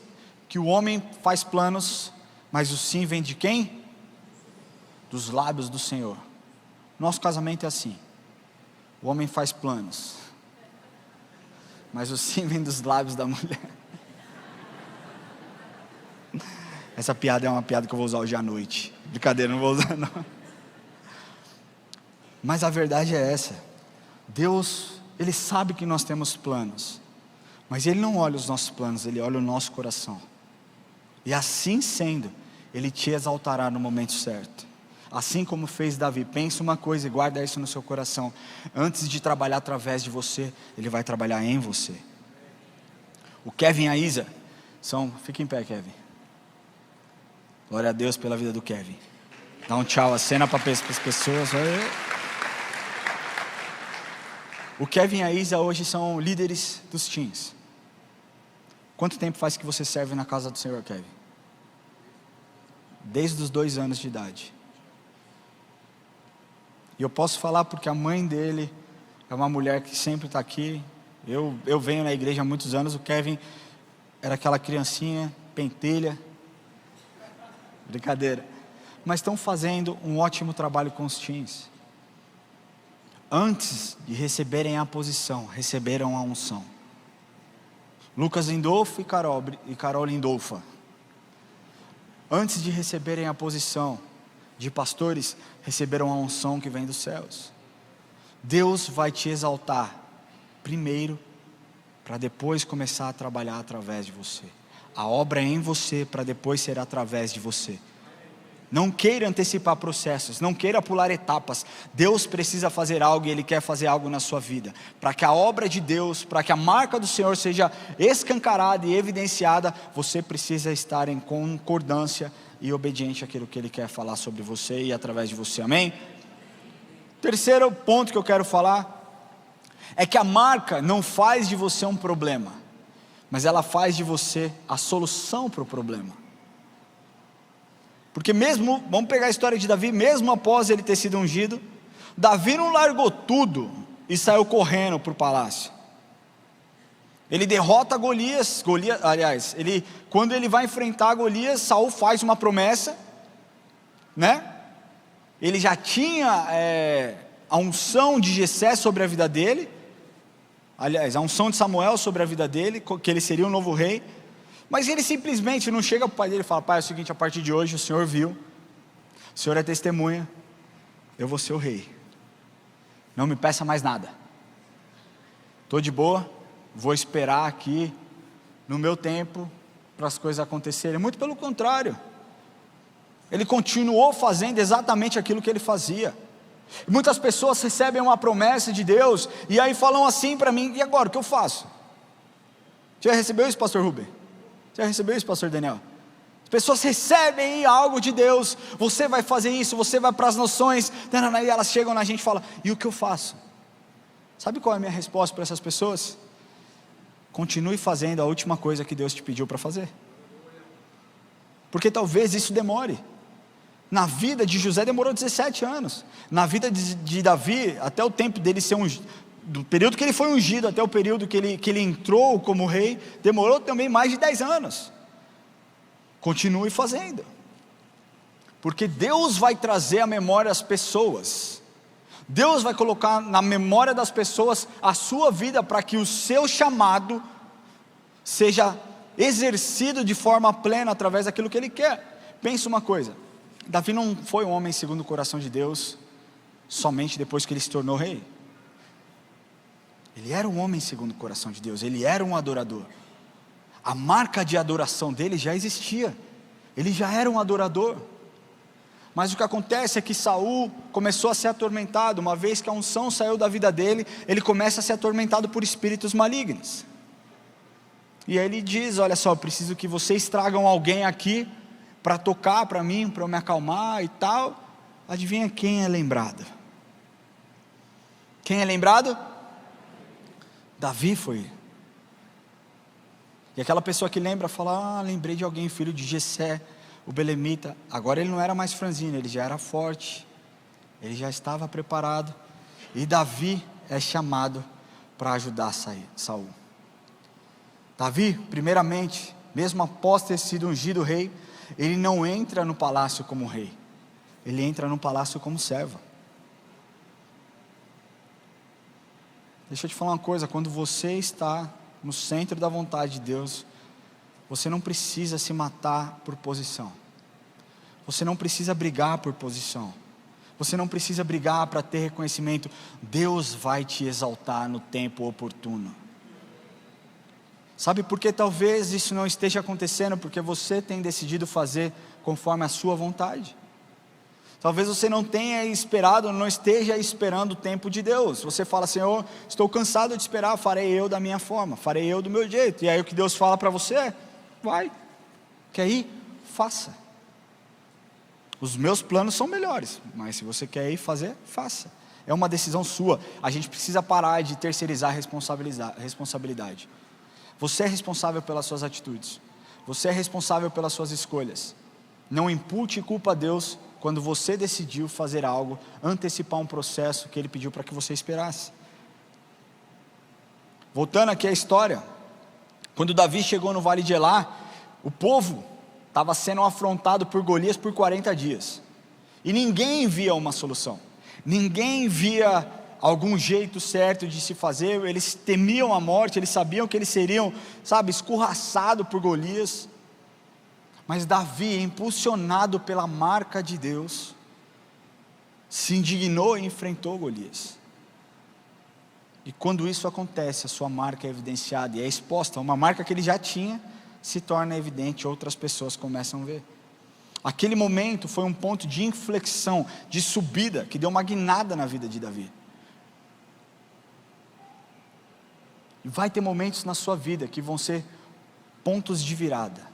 que o homem faz planos, mas o sim vem de quem? Dos lábios do Senhor. Nosso casamento é assim. O homem faz planos, mas o sim vem dos lábios da mulher. Essa piada é uma piada que eu vou usar hoje à noite. Brincadeira, não vou usar não. Mas a verdade é essa. Deus, Ele sabe que nós temos planos, mas Ele não olha os nossos planos, Ele olha o nosso coração. E assim sendo, Ele te exaltará no momento certo. Assim como fez Davi. Pensa uma coisa e guarda isso no seu coração. Antes de trabalhar através de você, Ele vai trabalhar em você. O Kevin e a Isa são... Fica em pé, Kevin. Glória a Deus pela vida do Kevin. Dá um tchau, acena para as pessoas. O Kevin e a Isa hoje são líderes dos teens. Quanto tempo faz que você serve na casa do Senhor, Kevin? Desde os 2 anos de idade. E eu posso falar porque a mãe dele é uma mulher que sempre está aqui. Eu venho na igreja há muitos anos. O Kevin era aquela criancinha, pentelha. Brincadeira. Mas estão fazendo um ótimo trabalho com os teens. Antes de receberem a posição, receberam a unção. Lucas Lindolfo e Carol Lindolfa. antes de receberem a posição de pastores, receberam a unção que vem dos céus. Deus vai te exaltar primeiro, para depois começar a trabalhar através de você. A obra é em você, para depois ser através de você. Não queira antecipar processos, não queira pular etapas. Deus precisa fazer algo e Ele quer fazer algo na sua vida. Para que a obra de Deus, para que a marca do Senhor seja escancarada e evidenciada, você precisa estar em concordância e obediente àquilo que Ele quer falar sobre você e através de você, amém? Terceiro ponto que eu quero falar, é que a marca não faz de você um problema, mas ela faz de você a solução para o problema. Porque mesmo, vamos pegar a história de Davi, mesmo após ele ter sido ungido, Davi não largou tudo e saiu correndo para o palácio. Ele derrota Golias, aliás, quando ele vai enfrentar Golias, Saul faz uma promessa, né? Ele já tinha a unção de Jessé sobre a vida dele, aliás, a unção de Samuel sobre a vida dele, que ele seria o novo rei. Mas ele simplesmente não chega para o pai dele e fala: pai, é o seguinte, a partir de hoje o Senhor viu, o Senhor é testemunha, eu vou ser o rei, não me peça mais nada, estou de boa, vou esperar aqui no meu tempo para as coisas acontecerem. Muito pelo contrário, ele continuou fazendo exatamente aquilo que ele fazia. Muitas pessoas recebem uma promessa de Deus e aí falam assim para mim: e agora, o que eu faço? Já recebeu isso, pastor Rubem? Já recebeu isso, pastor Daniel? As pessoas recebem algo de Deus, você vai fazer isso, você vai para as nações, e elas chegam na gente e falam: e o que eu faço? Sabe qual é a minha resposta para essas pessoas? Continue fazendo a última coisa que Deus te pediu para fazer, porque talvez isso demore. Na vida de José demorou 17 anos, na vida de Davi, até o tempo dele ser ungido, do período que ele foi ungido até o período que ele entrou como rei, demorou também mais de 10 anos. Continue fazendo, porque Deus vai trazer à memória as pessoas, Deus vai colocar na memória das pessoas a sua vida, para que o seu chamado seja exercido de forma plena através daquilo que Ele quer. Pensa uma coisa, Davi não foi um homem segundo o coração de Deus somente depois que ele se tornou rei. Ele era um homem segundo o coração de Deus, ele era um adorador. A marca de adoração dele já existia, ele já era um adorador. Mas o que acontece é que Saul começou a ser atormentado. Uma vez que a unção saiu da vida dele, ele começa a ser atormentado por espíritos malignos. E aí ele diz: olha só, eu preciso que vocês tragam alguém aqui para tocar para mim, para eu me acalmar e tal. Adivinha quem é lembrado? Quem é lembrado? Davi foi. E aquela pessoa que lembra fala: ah, lembrei de alguém, filho de Jessé, o belemita. Agora ele não era mais franzino, ele já era forte, ele já estava preparado. E Davi é chamado para ajudar Saul. Davi, primeiramente, mesmo após ter sido ungido rei, ele não entra no palácio como rei, ele entra no palácio como servo. Deixa eu te falar uma coisa: quando você está no centro da vontade de Deus, você não precisa se matar por posição, você não precisa brigar por posição, você não precisa brigar para ter reconhecimento. Deus vai te exaltar no tempo oportuno. Sabe por que talvez isso não esteja acontecendo? Porque você tem decidido fazer conforme a sua vontade. Talvez você não tenha esperado, não esteja esperando o tempo de Deus. Você fala: Senhor, estou cansado de esperar, farei eu da minha forma, farei eu do meu jeito. E aí o que Deus fala para você é: vai, quer ir? Faça. Os meus planos são melhores, mas se você quer ir fazer, faça. É uma decisão sua. A gente precisa parar de terceirizar a responsabilidade. Você é responsável pelas suas atitudes, você é responsável pelas suas escolhas. Não impute culpa a Deus quando você decidiu fazer algo, antecipar um processo que Ele pediu para que você esperasse. Voltando aqui à história, quando Davi chegou no vale de Elá, o povo estava sendo afrontado por Golias por 40 dias, e ninguém via uma solução, ninguém via algum jeito certo de se fazer. Eles temiam a morte, eles sabiam que eles seriam, escorraçados por Golias. Mas Davi, impulsionado pela marca de Deus, se indignou e enfrentou Golias. E quando isso acontece, a sua marca é evidenciada e é exposta. Uma marca que ele já tinha se torna evidente, outras pessoas começam a ver. Aquele momento foi um ponto de inflexão, de subida, que deu uma guinada na vida de Davi. E vai ter momentos na sua vida que vão ser pontos de virada.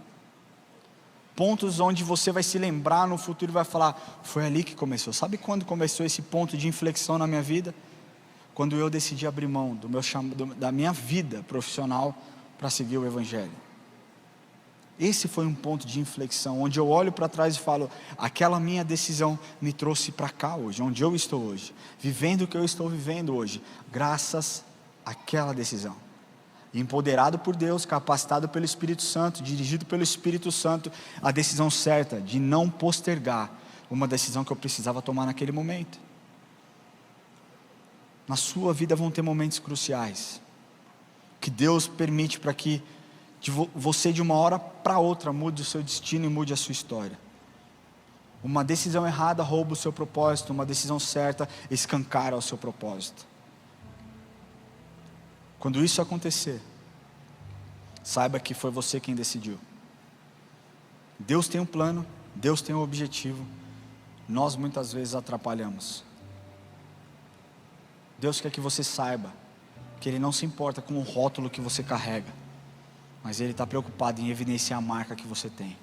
Pontos onde você vai se lembrar no futuro e vai falar, foi ali que começou. Sabe quando começou esse ponto de inflexão na minha vida? Quando eu decidi abrir mão da minha vida profissional para seguir o Evangelho. Esse foi um ponto de inflexão, onde eu olho para trás e falo, aquela minha decisão me trouxe para cá hoje, onde eu estou hoje, vivendo o que eu estou vivendo hoje, graças àquela decisão. Empoderado por Deus, capacitado pelo Espírito Santo, dirigido pelo Espírito Santo, a decisão certa de não postergar uma decisão que eu precisava tomar naquele momento. Na sua vida vão ter momentos cruciais, que Deus permite para que você de uma hora para outra mude o seu destino e mude a sua história. Uma decisão errada rouba o seu propósito, uma decisão certa escancara o seu propósito. Quando isso acontecer, saiba que foi você quem decidiu. Deus tem um plano, Deus tem um objetivo, nós muitas vezes atrapalhamos. Deus quer que você saiba que Ele não se importa com o rótulo que você carrega, mas Ele está preocupado em evidenciar a marca que você tem.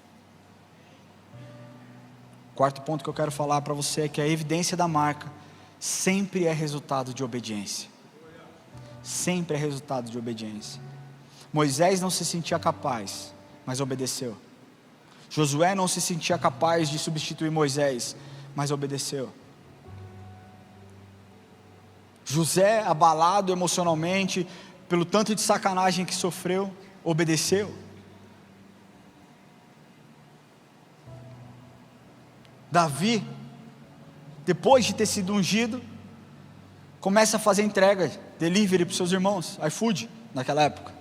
Quarto ponto que eu quero falar para você é que a evidência da marca sempre é resultado de obediência. Sempre é resultado de obediência. Moisés não se sentia capaz, mas obedeceu. Josué não se sentia capaz de substituir Moisés, mas obedeceu. José, abalado emocionalmente pelo tanto de sacanagem que sofreu, obedeceu. Davi, depois de ter sido ungido, começa a fazer entrega, delivery para os seus irmãos, iFood, naquela época.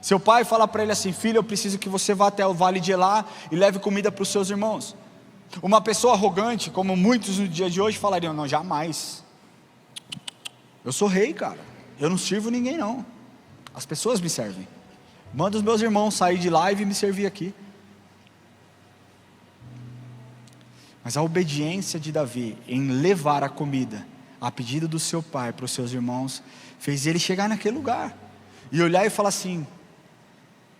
Seu pai fala para ele assim, filho, eu preciso que você vá até o vale de Elá e leve comida para os seus irmãos. Uma pessoa arrogante, como muitos no dia de hoje, falariam, não, jamais. Eu sou rei, cara, eu não sirvo ninguém não, as pessoas me servem. Manda os meus irmãos sair de lá e vir me servir aqui. Mas a obediência de Davi em levar a comida a pedido do seu pai para os seus irmãos, fez ele chegar naquele lugar e olhar e falar assim,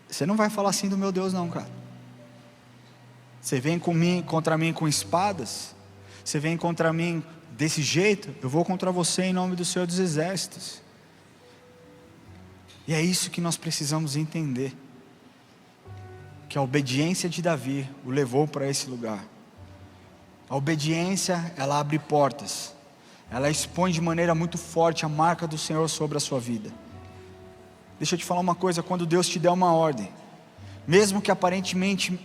você não vai falar assim do meu Deus não, cara. Você vem contra mim com espadas, você vem contra mim desse jeito, eu vou contra você em nome do Senhor dos Exércitos. E é isso que nós precisamos entender, que a obediência de Davi o levou para esse lugar. A obediência, ela abre portas, ela expõe de maneira muito forte a marca do Senhor sobre a sua vida. Deixa eu te falar uma coisa, quando Deus te der uma ordem, mesmo que aparentemente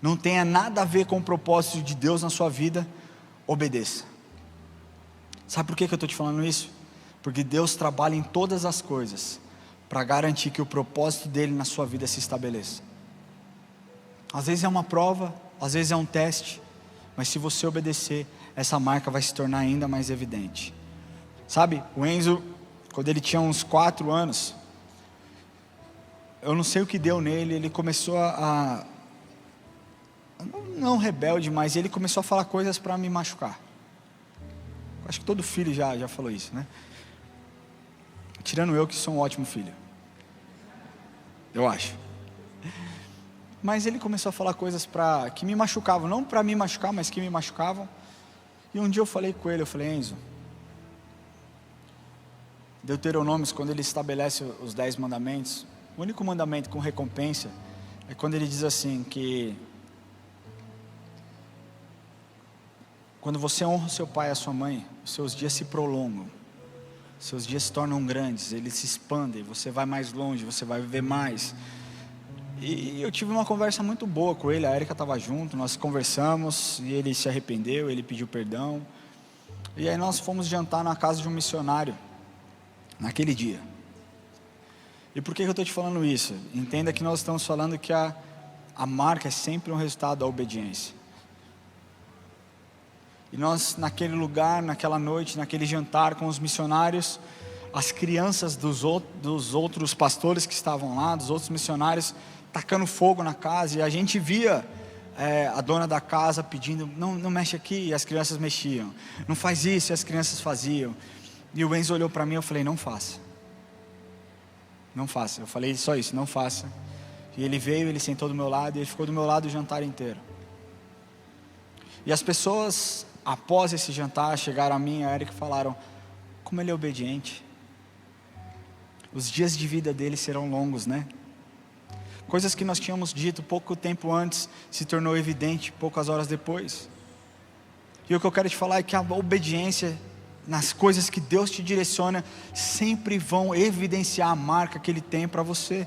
não tenha nada a ver com o propósito de Deus na sua vida, obedeça. Sabe por que eu estou te falando isso? Porque Deus trabalha em todas as coisas para garantir que o propósito dele na sua vida se estabeleça. Às vezes é uma prova, às vezes é um teste, mas se você obedecer, essa marca vai se tornar ainda mais evidente. Sabe, o Enzo, quando ele tinha uns 4 anos, eu não sei o que deu nele, ele começou não rebelde, mas ele começou a falar coisas para me machucar. Acho que todo filho já falou isso, né? Tirando eu que sou um ótimo filho, eu acho. Mas ele começou a falar coisas que me machucavam, não para me machucar, mas que me machucavam. E um dia eu falei com ele, eu falei, Enzo, Deuteronômios, quando ele estabelece os 10 mandamentos, o único mandamento com recompensa é quando ele diz assim, que quando você honra o seu pai e a sua mãe, os seus dias se prolongam, seus dias se tornam grandes, eles se expandem, você vai mais longe, você vai viver mais. E eu tive uma conversa muito boa com ele, a Érica estava junto, nós conversamos, e ele se arrependeu, ele pediu perdão, e aí nós fomos jantar na casa de um missionário, naquele dia. E por que eu estou te falando isso? Entenda que nós estamos falando que a marca é sempre um resultado da obediência. E nós, naquele lugar, naquela noite, naquele jantar com os missionários, as crianças dos outros pastores que estavam lá, dos outros missionários, tacando fogo na casa, e a gente via a dona da casa pedindo, não mexe aqui, e as crianças mexiam, não faz isso, e as crianças faziam. E o Enzo olhou para mim, eu falei, não faça, eu falei só isso, não faça. E ele veio, ele sentou do meu lado, e ele ficou do meu lado o jantar inteiro. E as pessoas, após esse jantar, chegaram a mim e a Eric e falaram, como ele é obediente, os dias de vida dele serão longos, né? Coisas que nós tínhamos dito pouco tempo antes, se tornou evidente poucas horas depois. E o que eu quero te falar é que a obediência nas coisas que Deus te direciona, sempre vão evidenciar a marca que Ele tem para você.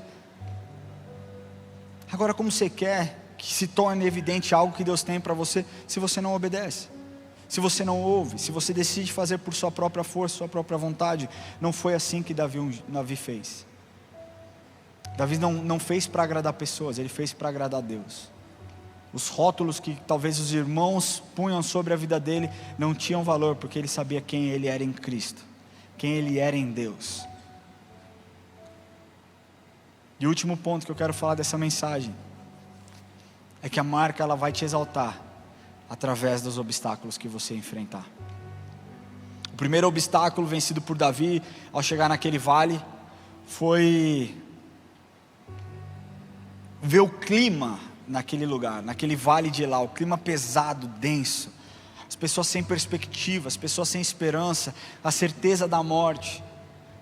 Agora, como você quer que se torne evidente algo que Deus tem para você, se você não obedece? Se você não ouve, se você decide fazer por sua própria força, sua própria vontade? Não foi assim que Davi fez. Davi não fez para agradar pessoas, ele fez para agradar a Deus. Os rótulos que talvez os irmãos punham sobre a vida dele não tinham valor, porque ele sabia quem ele era em Cristo, quem ele era em Deus. E o último ponto que eu quero falar dessa mensagem é que a marca, ela vai te exaltar através dos obstáculos que você enfrentar. O primeiro obstáculo vencido por Davi ao chegar naquele vale foi ver o clima naquele lugar, naquele vale de Elá, o clima pesado, denso, as pessoas sem perspectiva, as pessoas sem esperança, a certeza da morte,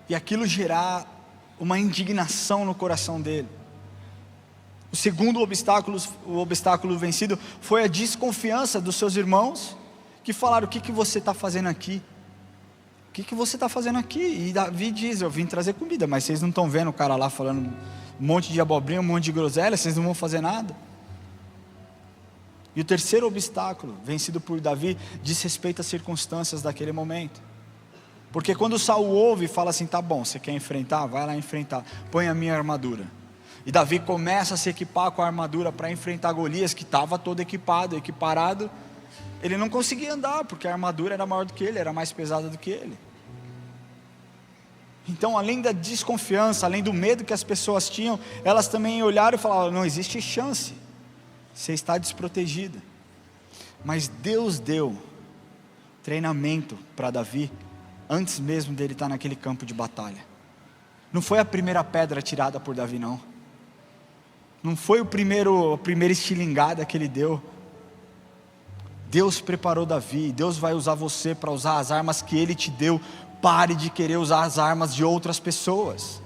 e aquilo gerar uma indignação no coração dele. O segundo obstáculo vencido foi a desconfiança dos seus irmãos, que falaram, o que você está fazendo aqui? O que você está fazendo aqui? E Davi diz, eu vim trazer comida, mas vocês não estão vendo o cara lá falando um monte de abobrinha, um monte de groselha, vocês não vão fazer nada. E o terceiro obstáculo vencido por Davi diz respeito às circunstâncias daquele momento. Porque quando Saul ouve e fala assim, tá bom, você quer enfrentar? Vai lá enfrentar, põe a minha armadura. E Davi começa a se equipar com a armadura para enfrentar Golias, que estava todo equiparado. Ele não conseguia andar, porque a armadura era maior do que ele, era mais pesada do que ele. Então, além da desconfiança, além do medo que as pessoas tinham, elas também olharam e falaram, não existe chance, você está desprotegida. Mas Deus deu treinamento para Davi, antes mesmo dele estar naquele campo de batalha. Não foi a primeira pedra tirada por Davi, não. Não foi a primeira estilingada que ele deu. Deus preparou Davi, Deus vai usar você para usar as armas que Ele te deu. Pare de querer usar as armas de outras pessoas.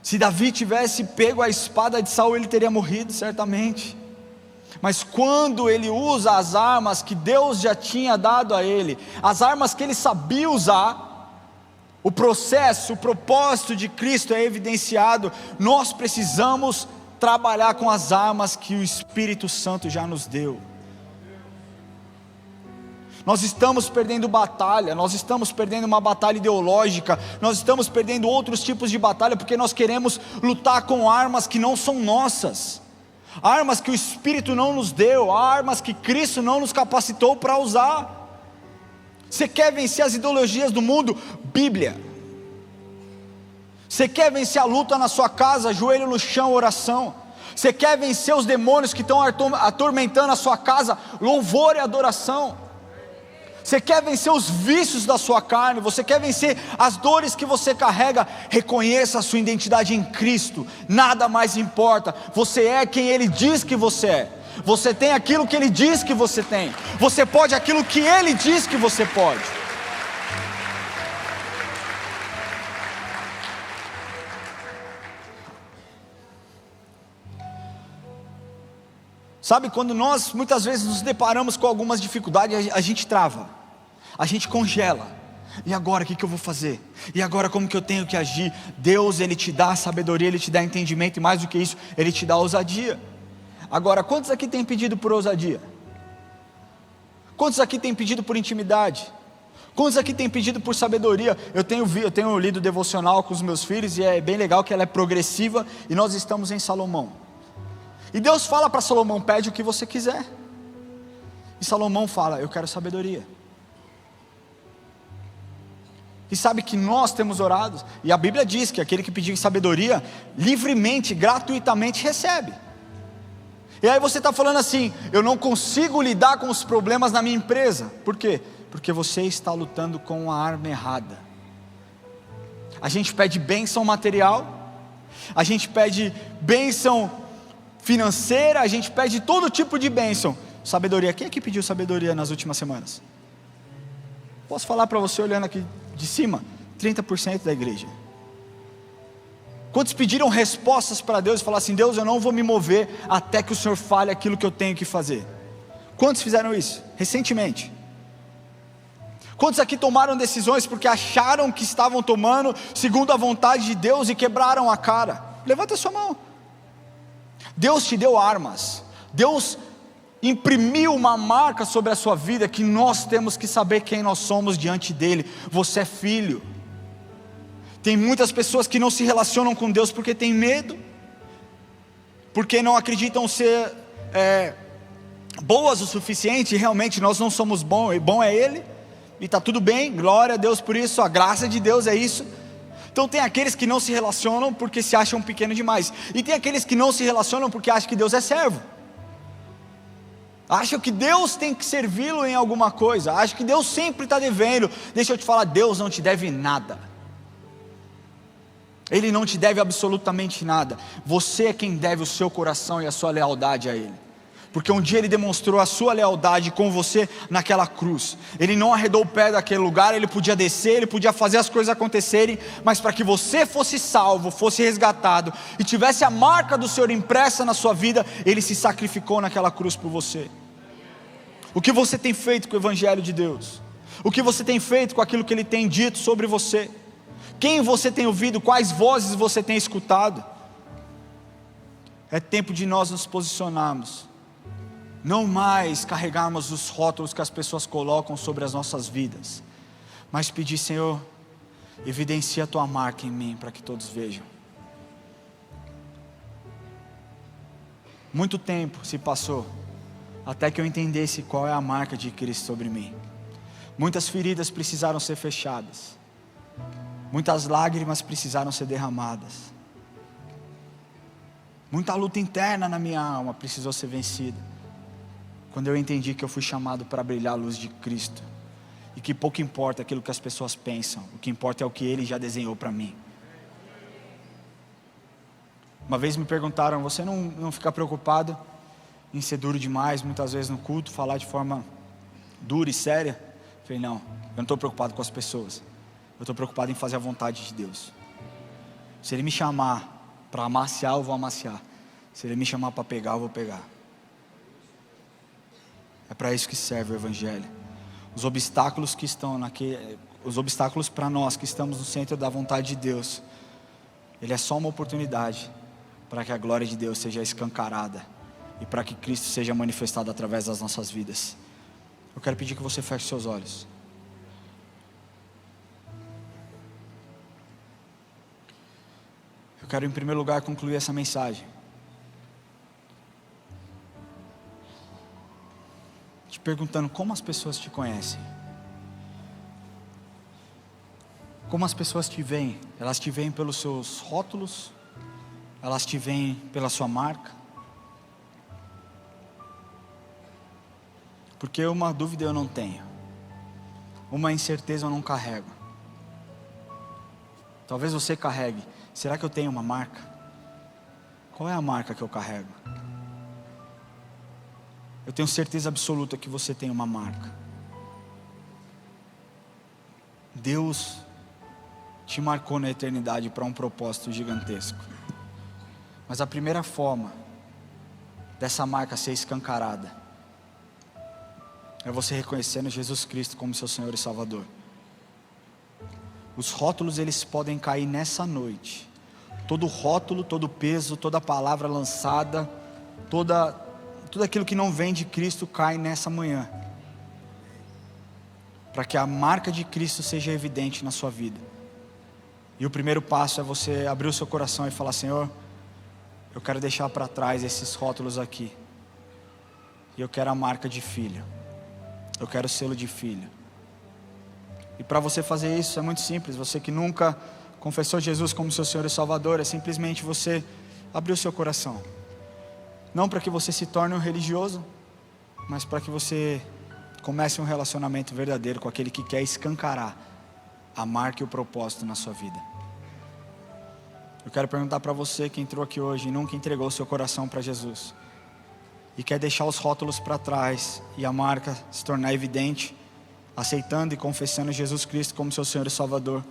Se Davi tivesse pego a espada de Saul, ele teria morrido certamente. Mas quando ele usa as armas que Deus já tinha dado a ele, as armas que ele sabia usar, o processo, o propósito de Cristo é evidenciado. Nós precisamos trabalhar com as armas que o Espírito Santo já nos deu. Nós estamos perdendo batalha, nós estamos perdendo uma batalha ideológica, nós estamos perdendo outros tipos de batalha, porque nós queremos lutar com armas que não são nossas, armas que o Espírito não nos deu, armas que Cristo não nos capacitou para usar. Você quer vencer as ideologias do mundo? Bíblia. Você quer vencer a luta na sua casa? Joelho no chão, oração. Você quer vencer os demônios que estão atormentando a sua casa? Louvor e adoração. Você quer vencer os vícios da sua carne? Você quer vencer as dores que você carrega? Reconheça a sua identidade em Cristo. Nada mais importa. Você é quem Ele diz que você é. Você tem aquilo que Ele diz que você tem. Você pode aquilo que Ele diz que você pode. Sabe, quando nós muitas vezes nos deparamos com algumas dificuldades, a gente trava, a gente congela. E agora o que eu vou fazer? E agora como que eu tenho que agir? Deus, Ele te dá sabedoria, Ele te dá entendimento, e mais do que isso, Ele te dá ousadia. Agora, quantos aqui têm pedido por ousadia? Quantos aqui têm pedido por intimidade? Quantos aqui têm pedido por sabedoria? Eu tenho lido devocional com os meus filhos, e é bem legal que ela é progressiva, e nós estamos em Salomão. E Deus fala para Salomão: pede o que você quiser. E Salomão fala: eu quero sabedoria. E sabe que nós temos orado, e a Bíblia diz que aquele que pedir sabedoria, livremente, gratuitamente recebe. E aí você está falando assim: eu não consigo lidar com os problemas na minha empresa. Por quê? Porque você está lutando com a arma errada. A gente pede bênção material, a gente pede bênção financeira, a gente pede todo tipo de bênção. Sabedoria, quem é que pediu sabedoria nas últimas semanas? Posso falar para você olhando aqui de cima? 30% da igreja. Quantos pediram respostas para Deus e falaram assim: Deus, eu não vou me mover até que o Senhor fale aquilo que eu tenho que fazer? Quantos fizeram isso recentemente? Quantos aqui tomaram decisões porque acharam que estavam tomando segundo a vontade de Deus e quebraram a cara? Levanta a sua mão. Deus te deu armas, Deus imprimiu uma marca sobre a sua vida, que nós temos que saber quem nós somos diante dele. Você é filho. Tem muitas pessoas que não se relacionam com Deus porque tem medo, porque não acreditam ser boas o suficiente. E realmente nós não somos bons, e bom é ele, e está tudo bem, glória a Deus por isso, a graça de Deus é isso. Então tem aqueles que não se relacionam porque se acham pequeno demais, e tem aqueles que não se relacionam porque acham que Deus é servo, acham que Deus tem que servi-lo em alguma coisa, acham que Deus sempre está devendo. Deixa eu te falar, Deus não te deve nada, Ele não te deve absolutamente nada. Você é quem deve o seu coração e a sua lealdade a Ele, porque um dia Ele demonstrou a sua lealdade com você naquela cruz. Ele não arredou o pé daquele lugar, Ele podia descer, Ele podia fazer as coisas acontecerem, mas para que você fosse salvo, fosse resgatado, e tivesse a marca do Senhor impressa na sua vida, Ele se sacrificou naquela cruz por você. O que você tem feito com o Evangelho de Deus? O que você tem feito com aquilo que Ele tem dito sobre você? Quem você tem ouvido? Quais vozes você tem escutado? É tempo de nós nos posicionarmos, não mais carregarmos os rótulos que as pessoas colocam sobre as nossas vidas, mas pedir: Senhor, evidencia a tua marca em mim, para que todos vejam. Muito tempo se passou até que eu entendesse qual é a marca de Cristo sobre mim. Muitas feridas precisaram ser fechadas, muitas lágrimas precisaram ser derramadas, muita luta interna na minha alma precisou ser vencida, quando eu entendi que eu fui chamado para brilhar a luz de Cristo, e que pouco importa aquilo que as pessoas pensam, o que importa é o que Ele já desenhou para mim. Uma vez me perguntaram: você não fica preocupado em ser duro demais, muitas vezes no culto, falar de forma dura e séria? Eu falei: não, eu não estou preocupado com as pessoas, eu estou preocupado em fazer a vontade de Deus. Se Ele me chamar para amaciar, eu vou amaciar. Se Ele me chamar para pegar, eu vou pegar. É para isso que serve o Evangelho. Os obstáculos que estão os obstáculos para nós que estamos no centro da vontade de Deus, ele é só uma oportunidade para que a glória de Deus seja escancarada e para que Cristo seja manifestado através das nossas vidas. Eu quero pedir que você feche seus olhos. Eu quero, em primeiro lugar, concluir essa mensagem te perguntando: como as pessoas te conhecem? Como as pessoas te veem? Elas te veem pelos seus rótulos? Elas te veem pela sua marca? Porque uma dúvida eu não tenho, uma incerteza eu não carrego. Talvez você carregue: será que eu tenho uma marca? Qual é a marca que eu carrego? Eu tenho certeza absoluta que você tem uma marca. Deus te marcou na eternidade para um propósito gigantesco. Mas a primeira forma dessa marca ser escancarada é você reconhecendo Jesus Cristo como seu Senhor e Salvador. Os rótulos, eles podem cair nessa noite. Todo rótulo, todo peso, toda palavra lançada, tudo aquilo que não vem de Cristo cai nessa manhã, para que a marca de Cristo seja evidente na sua vida. E o primeiro passo é você abrir o seu coração e falar: Senhor, eu quero deixar para trás esses rótulos aqui. E eu quero a marca de filho. Eu quero o selo de filho. E para você fazer isso é muito simples. Você que nunca confessou Jesus como seu Senhor e Salvador, é simplesmente você abrir o seu coração. Não para que você se torne um religioso, mas para que você comece um relacionamento verdadeiro com aquele que quer escancarar a marca e o propósito na sua vida. Eu quero perguntar para você que entrou aqui hoje e nunca entregou o seu coração para Jesus, e quer deixar os rótulos para trás e a marca se tornar evidente, aceitando e confessando Jesus Cristo como seu Senhor e Salvador.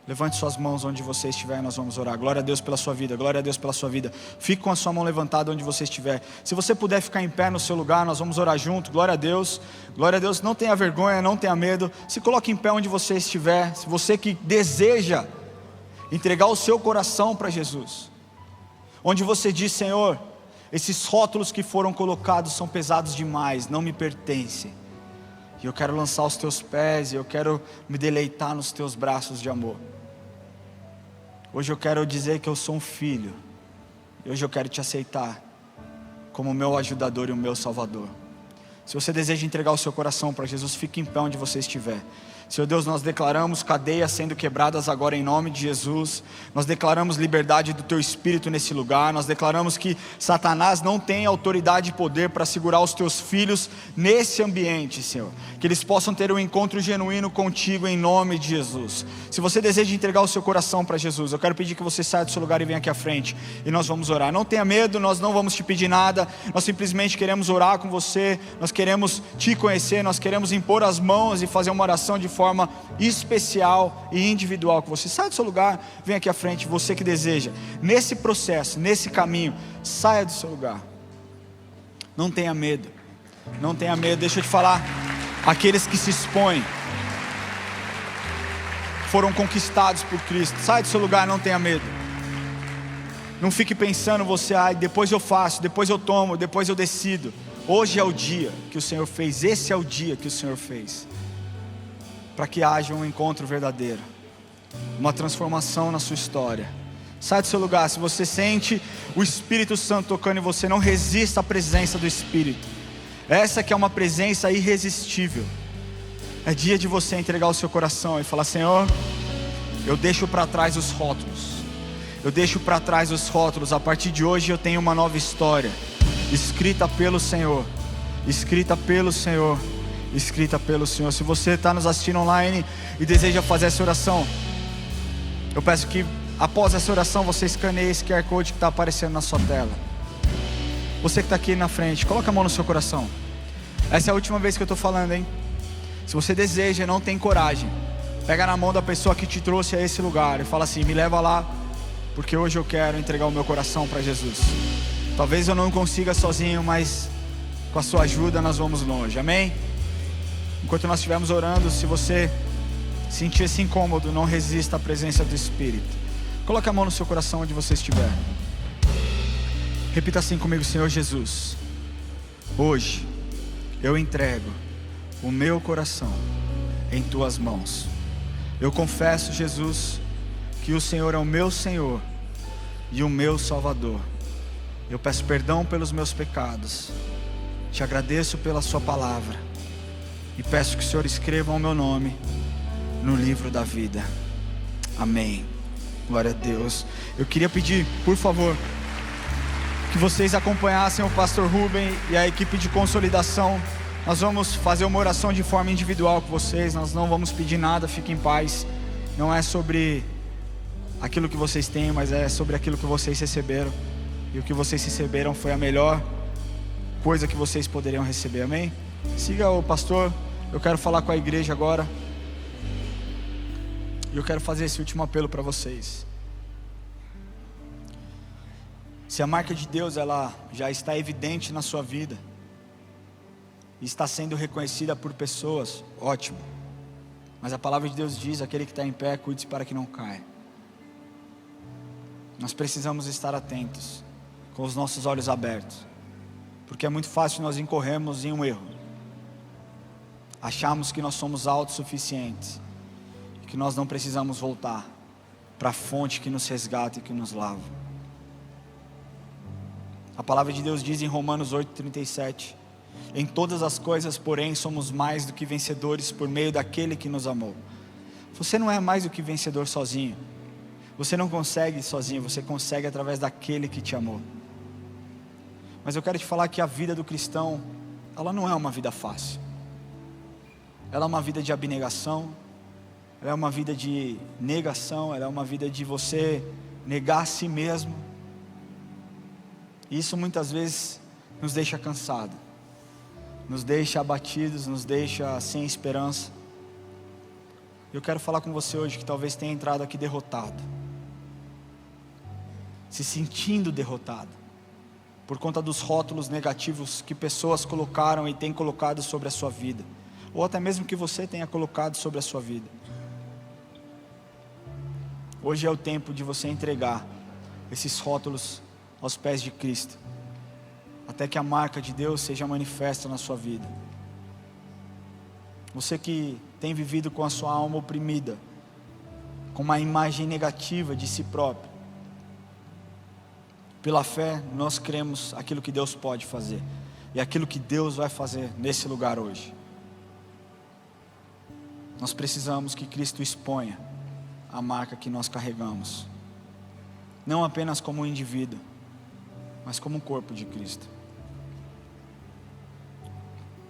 Levante suas mãos onde você estiver e nós vamos orar. Glória a Deus pela sua vida, glória a Deus pela sua vida. Fique com a sua mão levantada onde você estiver. Se você puder ficar em pé no seu lugar, nós vamos orar junto. Glória a Deus, glória a Deus. Não tenha vergonha, não tenha medo. Se coloque em pé onde você estiver. Se você que deseja entregar o seu coração para Jesus, onde você diz: Senhor, esses rótulos que foram colocados são pesados demais, não me pertencem, e eu quero lançar aos teus pés, e eu quero me deleitar nos teus braços de amor. Hoje eu quero dizer que eu sou um filho, e hoje eu quero te aceitar como meu ajudador e o meu salvador. Se você deseja entregar o seu coração para Jesus, fique em pé onde você estiver. Senhor Deus, nós declaramos cadeias sendo quebradas agora em nome de Jesus. Nós declaramos liberdade do Teu Espírito nesse lugar. Nós declaramos que Satanás não tem autoridade e poder para segurar os Teus filhos nesse ambiente, Senhor. Que eles possam ter um encontro genuíno contigo em nome de Jesus. Se você deseja entregar o seu coração para Jesus, eu quero pedir que você saia do seu lugar e venha aqui à frente, e nós vamos orar. Não tenha medo, nós não vamos te pedir nada. Nós simplesmente queremos orar com você. Nós queremos te conhecer. Nós queremos impor as mãos e fazer uma oração de forma especial e individual com você. Sai do seu lugar, vem aqui à frente. Você que deseja, nesse processo, nesse caminho, saia do seu lugar. Não tenha medo, não tenha medo. Deixa eu te falar, aqueles que se expõem foram conquistados por Cristo. Sai do seu lugar, não tenha medo. Não fique pensando você: depois eu faço, depois eu tomo, depois eu decido. Hoje é o dia que o Senhor fez. Esse é o dia que o Senhor fez, para que haja um encontro verdadeiro, uma transformação na sua história. Sai do seu lugar. Se você sente o Espírito Santo tocando em você, não resista à presença do Espírito. Essa que é uma presença irresistível. É dia de você entregar o seu coração e falar: Senhor, eu deixo para trás os rótulos. Eu deixo para trás os rótulos. A partir de hoje eu tenho uma nova história, escrita pelo Senhor, escrita pelo Senhor, escrita pelo Senhor. Se você está nos assistindo online e deseja fazer essa oração, eu peço que após essa oração você escaneie esse QR Code que está aparecendo na sua tela. Você que está aqui na frente, coloca a mão no seu coração. Essa é a última vez que eu estou falando, hein? Se você deseja e não tem coragem, pega na mão da pessoa que te trouxe a esse lugar e fala assim: me leva lá, porque hoje eu quero entregar o meu coração para Jesus. Talvez eu não consiga sozinho, mas com a sua ajuda nós vamos longe, amém? Enquanto nós estivermos orando, se você sentir esse incômodo, não resista à presença do Espírito. Coloque a mão no seu coração onde você estiver. Repita assim comigo: Senhor Jesus, hoje eu entrego o meu coração em Tuas mãos. Eu confesso, Jesus, que o Senhor é o meu Senhor e o meu Salvador. Eu peço perdão pelos meus pecados. Te agradeço pela Sua palavra e peço que o Senhor escreva o meu nome no livro da vida. Amém. Glória a Deus. Eu queria pedir, por favor, que vocês acompanhassem o pastor Rubem e a equipe de consolidação. Nós vamos fazer uma oração de forma individual com vocês. Nós não vamos pedir nada, fiquem em paz. Não é sobre aquilo que vocês têm, mas é sobre aquilo que vocês receberam. E o que vocês receberam foi a melhor coisa que vocês poderiam receber, amém? Siga o pastor. Eu quero falar com a igreja agora. E eu quero fazer esse último apelo para vocês. Se a marca de Deus ela já está evidente na sua vida e está sendo reconhecida por pessoas, ótimo. Mas a palavra de Deus diz: aquele que está em pé, cuide-se para que não caia. Nós precisamos estar atentos, com os nossos olhos abertos, porque é muito fácil nós incorrermos em um erro. Achamos que nós somos autossuficientes, que nós não precisamos voltar para a fonte que nos resgata e que nos lava. A palavra de Deus diz em Romanos 8:37: em todas as coisas, porém, somos mais do que vencedores por meio daquele que nos amou. Você não é mais do que vencedor sozinho. Você não consegue sozinho, você consegue através daquele que te amou. Mas eu quero te falar que a vida do cristão, ela não é uma vida fácil. Ela é uma vida de abnegação, ela é uma vida de negação, ela é uma vida de você negar a si mesmo. E isso muitas vezes nos deixa cansados, nos deixa abatidos, nos deixa sem esperança. Eu quero falar com você hoje que talvez tenha entrado aqui derrotado, se sentindo derrotado, por conta dos rótulos negativos que pessoas colocaram e têm colocado sobre a sua vida, ou até mesmo que você tenha colocado sobre a sua vida. Hoje é o tempo de você entregar esses rótulos aos pés de Cristo, até que a marca de Deus seja manifesta na sua vida. Você que tem vivido com a sua alma oprimida, com uma imagem negativa de si próprio, pela fé nós cremos aquilo que Deus pode fazer, e aquilo que Deus vai fazer nesse lugar hoje. Nós precisamos que Cristo exponha a marca que nós carregamos, não apenas como um indivíduo, mas como um corpo de Cristo.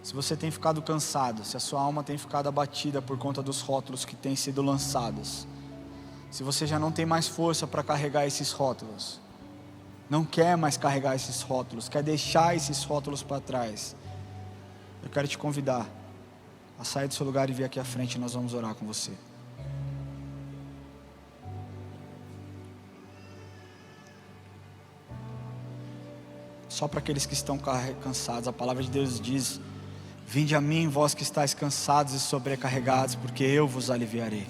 Se você tem ficado cansado, se a sua alma tem ficado abatida por conta dos rótulos que têm sido lançados, se você já não tem mais força para carregar esses rótulos, não quer mais carregar esses rótulos, quer deixar esses rótulos para trás, eu quero te convidar a sair do seu lugar e vir aqui à frente e nós vamos orar com você. Só para aqueles que estão cansados, a palavra de Deus diz: vinde a mim, vós que estáis cansados e sobrecarregados, porque eu vos aliviarei.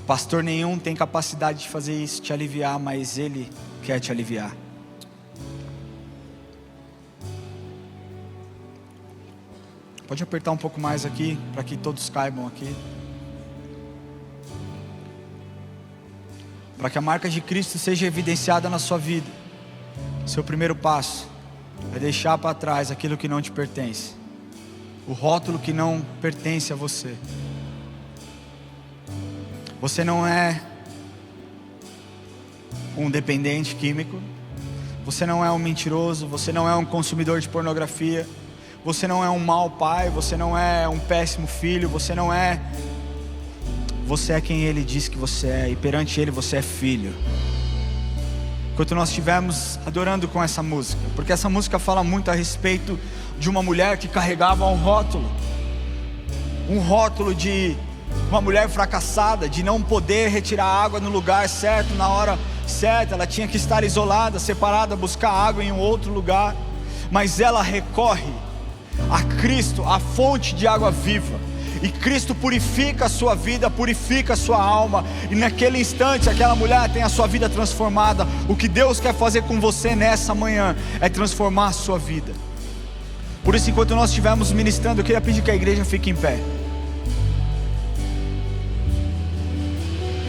Pastor nenhum tem capacidade de fazer isso, te aliviar, mas Ele quer te aliviar. Pode apertar um pouco mais aqui, para que todos caibam aqui. Para que a marca de Cristo seja evidenciada na sua vida, seu primeiro passo é deixar para trás aquilo que não te pertence, o rótulo que não pertence a você. Você não é um dependente químico, você não é um mentiroso, você não é um consumidor de pornografia, você não é um mau pai, você não é um péssimo filho, você é quem Ele diz que você é, e perante Ele você é filho. Enquanto nós estivermos adorando com essa música, porque essa música fala muito a respeito de uma mulher que carregava um rótulo de uma mulher fracassada, de não poder retirar água no lugar certo, na hora certa. Ela tinha que estar isolada, separada, buscar água em um outro lugar, mas ela recorre a Cristo, a fonte de água viva, e Cristo purifica a sua vida, purifica a sua alma, e naquele instante aquela mulher tem a sua vida transformada. O que Deus quer fazer com você nessa manhã é transformar a sua vida. Por isso, enquanto nós estivermos ministrando, eu queria pedir que a igreja fique em pé.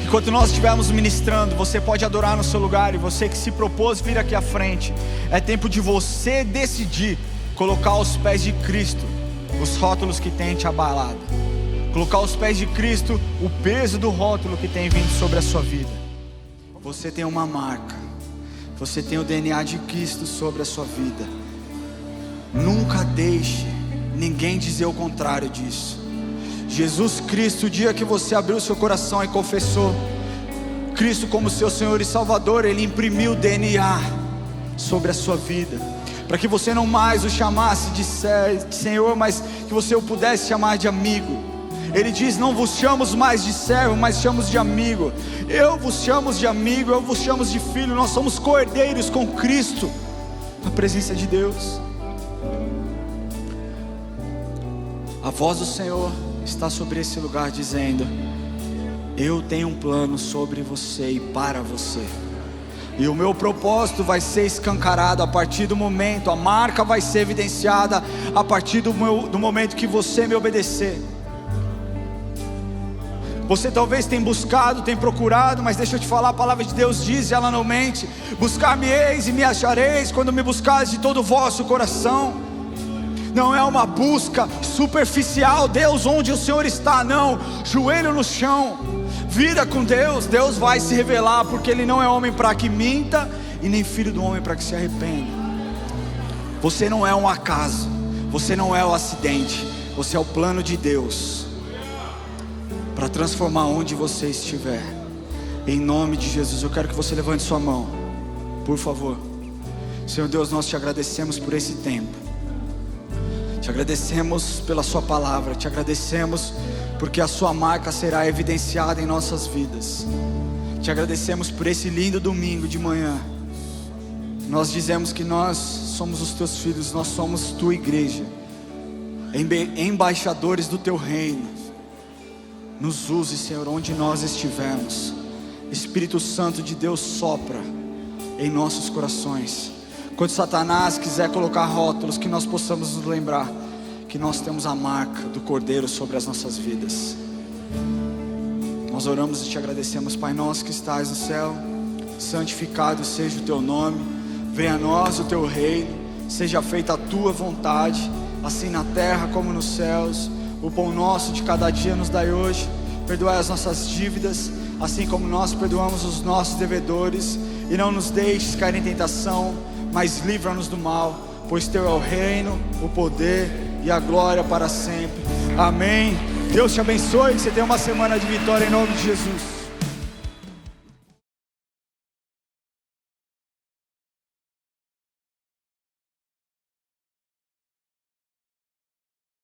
Enquanto nós estivermos ministrando, você pode adorar no seu lugar, e você que se propôs vir aqui à frente, é tempo de você decidir colocar aos pés de Cristo os rótulos que tem te abalado, colocar aos pés de Cristo o peso do rótulo que tem vindo sobre a sua vida. Você tem uma marca, você tem o DNA de Cristo sobre a sua vida. Nunca deixe ninguém dizer o contrário disso. Jesus Cristo, o dia que você abriu seu coração e confessou Cristo como seu Senhor e Salvador, Ele imprimiu o DNA sobre a sua vida, para que você não mais o chamasse de Senhor, mas que você o pudesse chamar de amigo. Ele diz: não vos chamamos mais de servo, mas chamamos de amigo. Eu vos chamo de amigo, eu vos chamo de filho. Nós somos co-herdeiros com Cristo na presença de Deus. A voz do Senhor está sobre esse lugar dizendo: eu tenho um plano sobre você e para você, e o meu propósito vai ser escancarado a partir do momento, a marca vai ser evidenciada a partir do momento que você me obedecer. Você talvez tenha buscado, tenha procurado, mas deixa eu te falar, a palavra de Deus diz, e ela não mente: buscar-me-eis e me achareis, quando me buscares de todo o vosso coração. Não é uma busca superficial, Deus, onde o Senhor está? Não, joelho no chão, vida com Deus. Deus vai se revelar, porque Ele não é homem para que minta, e nem filho do homem para que se arrependa. Você não é um acaso, você não é o acidente, você é o plano de Deus para transformar onde você estiver. Em nome de Jesus, eu quero que você levante sua mão, por favor. Senhor Deus, nós te agradecemos por esse tempo, te agradecemos pela sua palavra, te agradecemos porque a sua marca será evidenciada em nossas vidas. Te agradecemos por esse lindo domingo de manhã. Nós dizemos que nós somos os teus filhos, nós somos tua igreja, embaixadores do teu reino. Nos use, Senhor, onde nós estivermos. Espírito Santo de Deus, sopra em nossos corações. Quando Satanás quiser colocar rótulos, que nós possamos nos lembrar que nós temos a marca do Cordeiro sobre as nossas vidas. Nós oramos e te agradecemos, Pai nosso que estás no céu, santificado seja o teu nome, venha a nós o teu reino, seja feita a tua vontade, assim na terra como nos céus. O pão nosso de cada dia nos dai hoje, perdoai as nossas dívidas, assim como nós perdoamos os nossos devedores, e não nos deixes cair em tentação, mas livra-nos do mal, pois teu é o reino, o poder e a glória para sempre. Amém. Deus te abençoe, que você tenha uma semana de vitória em nome de Jesus.